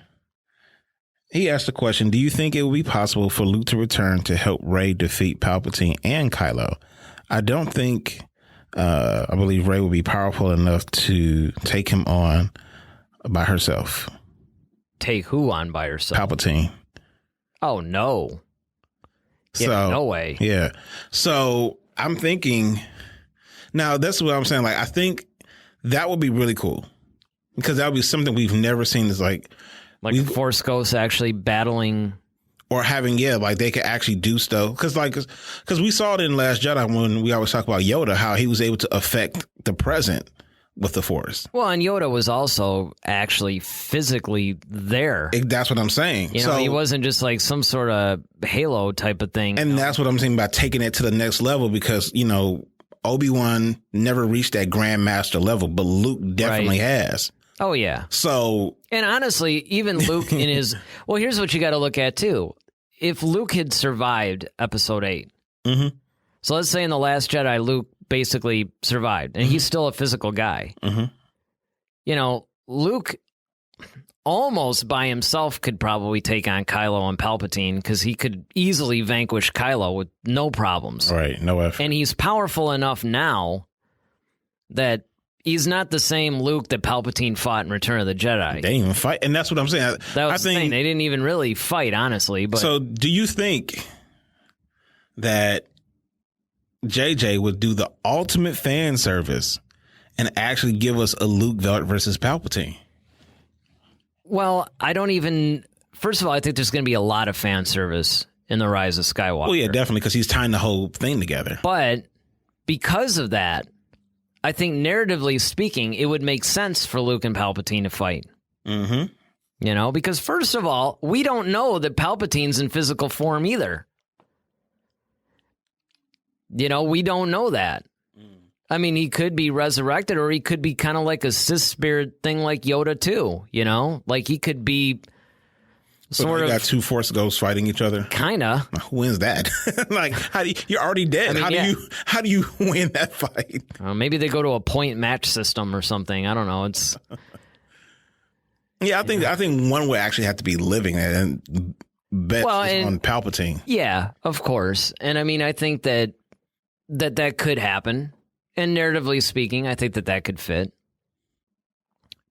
Speaker 3: he asked the question, do you think it would be possible for Luke to return to help Rey defeat Palpatine and Kylo? I don't think, I believe Rey will be powerful enough to take him on by herself.
Speaker 1: Take who on by herself?
Speaker 3: Palpatine.
Speaker 1: Oh, no. Yeah, no way.
Speaker 3: Yeah. So I'm thinking, now that's what I'm saying. Like, I think that would be really cool because that would be something we've never seen. Is like
Speaker 1: the Force Ghosts actually battling.
Speaker 3: Or having, like they could actually do stuff. Because we saw it in Last Jedi when we always talk about Yoda, how he was able to affect the present with the Force.
Speaker 1: Well, and Yoda was also actually physically there.
Speaker 3: That's what I'm saying.
Speaker 1: He wasn't just like some sort of Halo type of thing.
Speaker 3: And that's what I'm saying about taking it to the next level because, Obi Wan never reached that Grandmaster level, but Luke definitely has.
Speaker 1: Oh, yeah.
Speaker 3: So.
Speaker 1: And honestly, even Luke in his. Well, here's what you got to look at, too. If Luke had survived Episode 8.
Speaker 3: Mm-hmm.
Speaker 1: So let's say in The Last Jedi, Luke basically survived, and he's still a physical guy.
Speaker 3: Mm-hmm.
Speaker 1: Luke almost by himself could probably take on Kylo and Palpatine because he could easily vanquish Kylo with no problems.
Speaker 3: Right, no effort.
Speaker 1: And he's powerful enough now that he's not the same Luke that Palpatine fought in Return of the Jedi.
Speaker 3: They didn't even fight, and that's what I'm saying.
Speaker 1: I think they didn't even really fight, honestly. But
Speaker 3: so, do you think that JJ would do the ultimate fan service and actually give us a Luke versus Palpatine?
Speaker 1: Well, I don't even... First of all, I think there's going to be a lot of fan service in The Rise of Skywalker.
Speaker 3: Well, yeah, definitely, because he's tying the whole thing together.
Speaker 1: But because of that, I think narratively speaking, it would make sense for Luke and Palpatine to fight.
Speaker 3: Mm-hmm.
Speaker 1: Because first of all, we don't know that Palpatine's in physical form either. We don't know that. I mean, he could be resurrected or he could be kind of like a Sith spirit thing like Yoda too, Like he could be sort of...
Speaker 3: got two Force Ghosts fighting each other?
Speaker 1: Kind of.
Speaker 3: Who wins that? Like, you're already dead. I mean, how do you win that fight?
Speaker 1: Maybe they go to a point match system or something. I don't know. It's...
Speaker 3: Yeah, I think one would actually have to be living and bet on Palpatine.
Speaker 1: Yeah, of course. And I mean, I think that could happen. And narratively speaking, I think that could fit.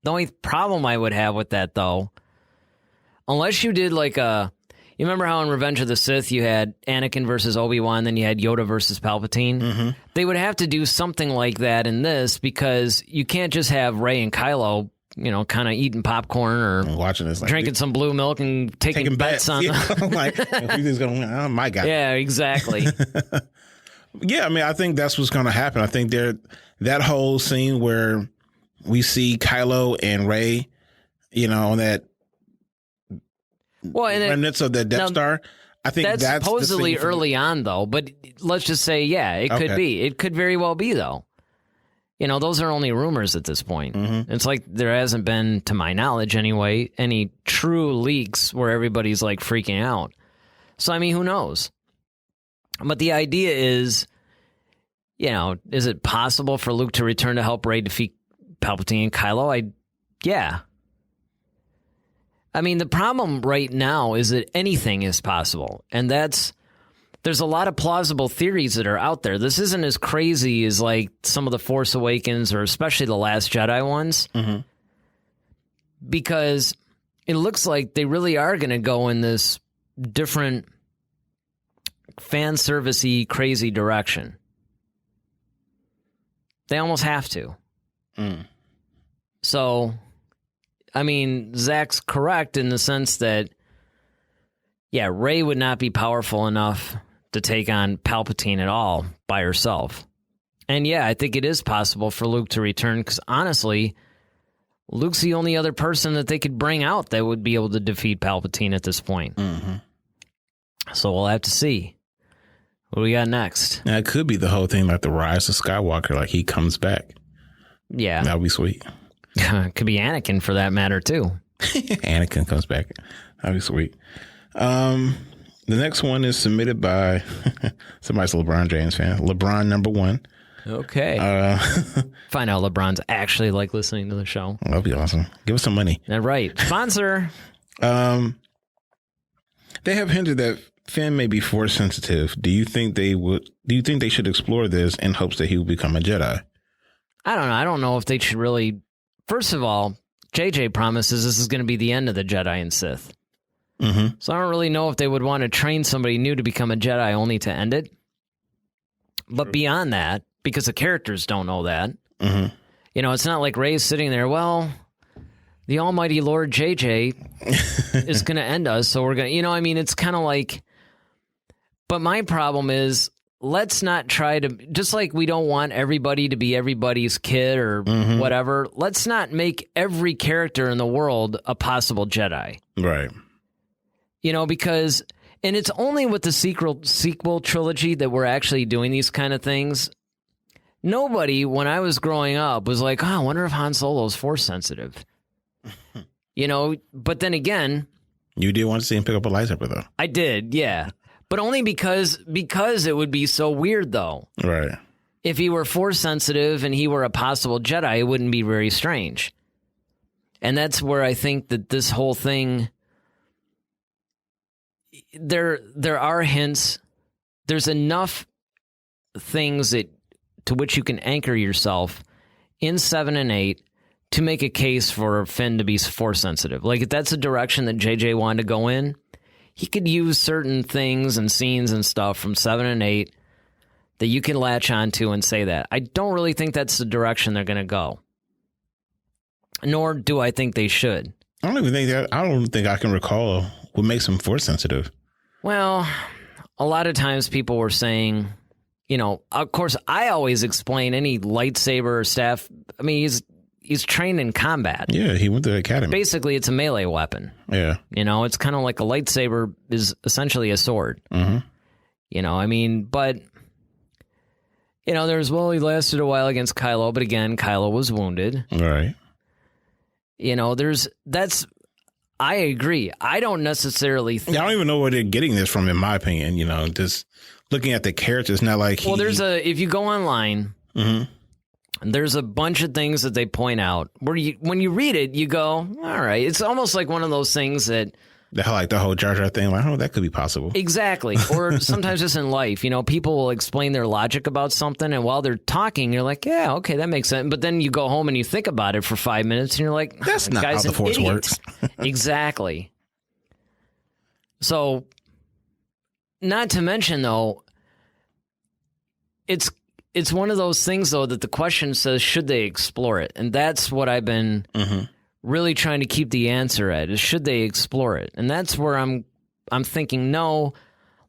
Speaker 1: The only problem I would have with that, though, unless you did like you remember how in Revenge of the Sith you had Anakin versus Obi Wan, then you had Yoda versus Palpatine?
Speaker 3: Mm-hmm.
Speaker 1: They would have to do something like that in this because you can't just have Rey and Kylo, kind of eating popcorn or
Speaker 3: watching this, like,
Speaker 1: drinking some blue milk and taking bets on.
Speaker 3: Like, if he's just going, oh my God.
Speaker 1: Yeah, exactly.
Speaker 3: Yeah, I mean, I think that's what's going to happen. I think that whole scene where we see Kylo and Rey, on that remnants of the Death Star. I think that's
Speaker 1: supposedly early on, though. But let's just say, it could be. It could very well be, though. Those are only rumors at this point.
Speaker 3: Mm-hmm.
Speaker 1: It's like there hasn't been, to my knowledge anyway, any true leaks where everybody's like freaking out. So, I mean, who knows? But the idea is, is it possible for Luke to return to help Rey defeat Palpatine and Kylo? Yeah. I mean, the problem right now is that anything is possible. And there's a lot of plausible theories that are out there. This isn't as crazy as like some of the Force Awakens or especially the Last Jedi ones. Mm-hmm. Because it looks like they really are going to go in this different fan service-y crazy direction. They almost have to. So, I mean, Zach's correct in the sense that, yeah, Rey would not be powerful enough to take on Palpatine at all by herself. And yeah, I think it is possible for Luke to return because honestly, Luke's the only other person that they could bring out that would be able to defeat Palpatine at this point. Mm-hmm. So we'll have to see. What do we got next?
Speaker 3: Now, it could be the whole thing like the rise of Skywalker, like he comes back.
Speaker 1: Yeah.
Speaker 3: That would be sweet.
Speaker 1: Could be Anakin for that matter, too.
Speaker 3: Anakin comes back. That would be sweet. The next one is submitted by somebody's a LeBron James fan. LeBron number 1.
Speaker 1: Okay. Find out LeBron's actually like listening to the show.
Speaker 3: That'd be awesome. Give us some money.
Speaker 1: Right. Sponsor.
Speaker 3: They have hinted that Finn may be force sensitive. Do you think they should explore this in hopes that he will become a Jedi?
Speaker 1: I don't know. I don't know if they should really. First of all, JJ promises this is going to be the end of the Jedi and Sith. Mm-hmm. So I don't really know if they would want to train somebody new to become a Jedi only to end it. But beyond that, because the characters don't know that, mm-hmm. It's not like Rey's sitting there, well, the almighty Lord JJ is going to end us, so we're going to, it's kind of like, but my problem is, let's not try to, just like we don't want everybody to be everybody's kid or mm-hmm. whatever, let's not make every character in the world a possible Jedi.
Speaker 3: Right.
Speaker 1: Because, and it's only with the sequel trilogy that we're actually doing these kind of things. Nobody, when I was growing up, was like, I wonder if Han Solo's force sensitive. But then again...
Speaker 3: You did want to see him pick up a lightsaber, though.
Speaker 1: I did, yeah. But only because it would be so weird, though.
Speaker 3: Right.
Speaker 1: If he were force sensitive and he were a possible Jedi, it wouldn't be very strange. And that's where I think that this whole thing... There are hints. There's enough things to which you can anchor yourself in 7 and 8 to make a case for Finn to be force sensitive. Like if that's a direction that JJ wanted to go in, he could use certain things and scenes and stuff from 7 and 8 that you can latch onto and say that. I don't really think that's the direction they're going to go. Nor do I think they should.
Speaker 3: I don't think I can recall what makes him force sensitive.
Speaker 1: Well, a lot of times people were saying, of course, I always explain any lightsaber or staff. I mean, he's trained in combat. Yeah, he went to the academy. Basically, it's a melee weapon. Yeah. It's kind of like a lightsaber is essentially a sword. Mm-hmm. But, he lasted a while against Kylo, but again, Kylo was wounded. Right. I agree. I don't necessarily think... I don't even know where they're getting this from, in my opinion. Just looking at the characters, not like... Well, if you go online, mm-hmm. there's a bunch of things that they point out where when you read it, you go, all right. It's almost like one of those things that... Like the whole Jar Jar thing. Like, that could be possible. Exactly. Or sometimes just in life, people will explain their logic about something, and while they're talking, you're like, yeah, okay, that makes sense. But then you go home and you think about it for 5 minutes, and you're like, that's not how the Force works. Exactly. So, not to mention, though, it's one of those things, though, that the question says, should they explore it? And that's what I've been... Mm-hmm. really trying to keep the answer at is should they explore it? And that's where I'm thinking, no,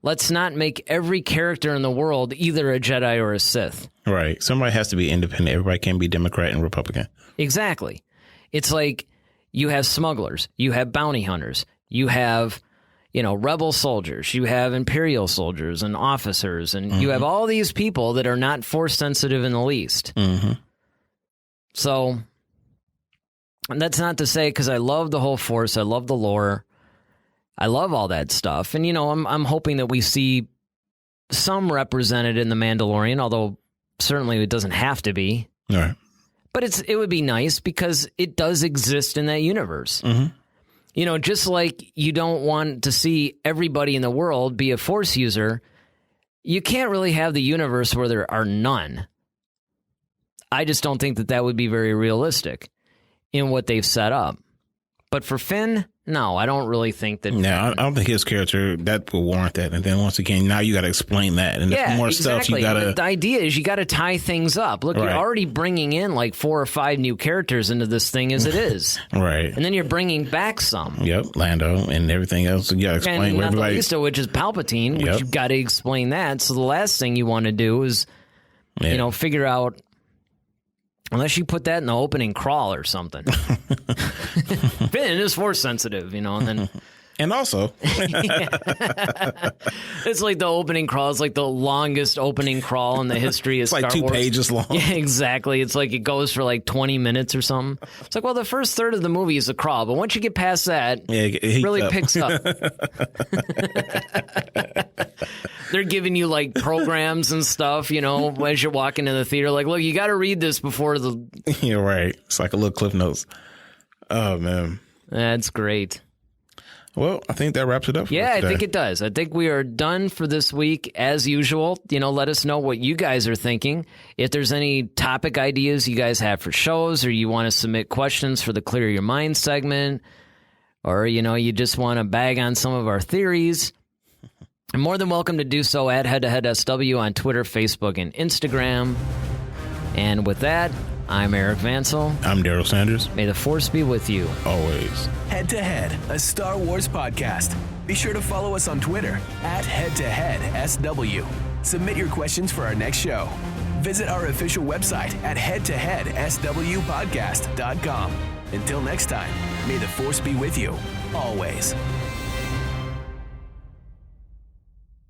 Speaker 1: let's not make every character in the world either a Jedi or a Sith. Right. Somebody has to be independent. Everybody can't be Democrat and Republican. Exactly. It's like you have smugglers, you have bounty hunters, you have, rebel soldiers, you have Imperial soldiers and officers, and mm-hmm. you have all these people that are not force sensitive in the least. Mm-hmm. So... And that's not to say, because I love the whole Force, I love the lore, I love all that stuff. And, I'm hoping that we see some represented in The Mandalorian, although certainly it doesn't have to be.
Speaker 3: All right.
Speaker 1: But it would be nice because it does exist in that universe. You know, just like you don't want to see everybody in the world be a Force user, you can't really have the universe where there are none. I just don't think that would be very realistic in what they've set up. But for Finn, no, I don't really think that.
Speaker 3: No, I don't think his character that will warrant that. And then once again, now you got to explain that, and there's more stuff you got to.
Speaker 1: The idea is you got to tie things up. Look, you're already bringing in like 4 or 5 new characters into this thing as it is,
Speaker 3: right? And
Speaker 1: then you're bringing back some.
Speaker 3: Yep, Lando and everything else. You got to explain
Speaker 1: and
Speaker 3: where
Speaker 1: not
Speaker 3: everybody.
Speaker 1: The least of which is Palpatine, which you've got to explain that. So the last thing you want to do is, you know, figure out. Unless you put that in the opening crawl or something. Finn is Force sensitive, you know, and then...
Speaker 3: And also...
Speaker 1: It's like the opening crawl. It's like the longest opening crawl in the history of Star Wars.
Speaker 3: It's like 2 pages long.
Speaker 1: Yeah, exactly. It's like it goes for like 20 minutes or something. It's like, well, the first third of the movie is a crawl, but once you get past that, it really picks up. They're giving you like programs and stuff, you know, as you're walking in the theater. Like, look, you got to read this before the...
Speaker 3: You're right. It's like a little Cliff Notes. Oh, man.
Speaker 1: That's great.
Speaker 3: Well, I think that wraps it up for
Speaker 1: us
Speaker 3: today.
Speaker 1: I think it does. I think we are done for this week as usual. You know, let us know what you guys are thinking. If there's any topic ideas you guys have for shows, or you want to submit questions for the Clear Your Mind segment, or, you know, you just want to bag on some of our theories, you're more than welcome to do so at Head to Head SW on Twitter, Facebook, and Instagram. And with that, I'm Eric Vansel.
Speaker 3: I'm Darryl Sanders.
Speaker 1: May the Force be with you.
Speaker 3: Always.
Speaker 2: Head to Head, a Star Wars podcast. Be sure to follow us on Twitter at Head to Head SW. Submit your questions for our next show. Visit our official website at headtoheadswpodcast.com. Until next time, may the Force be with you, always.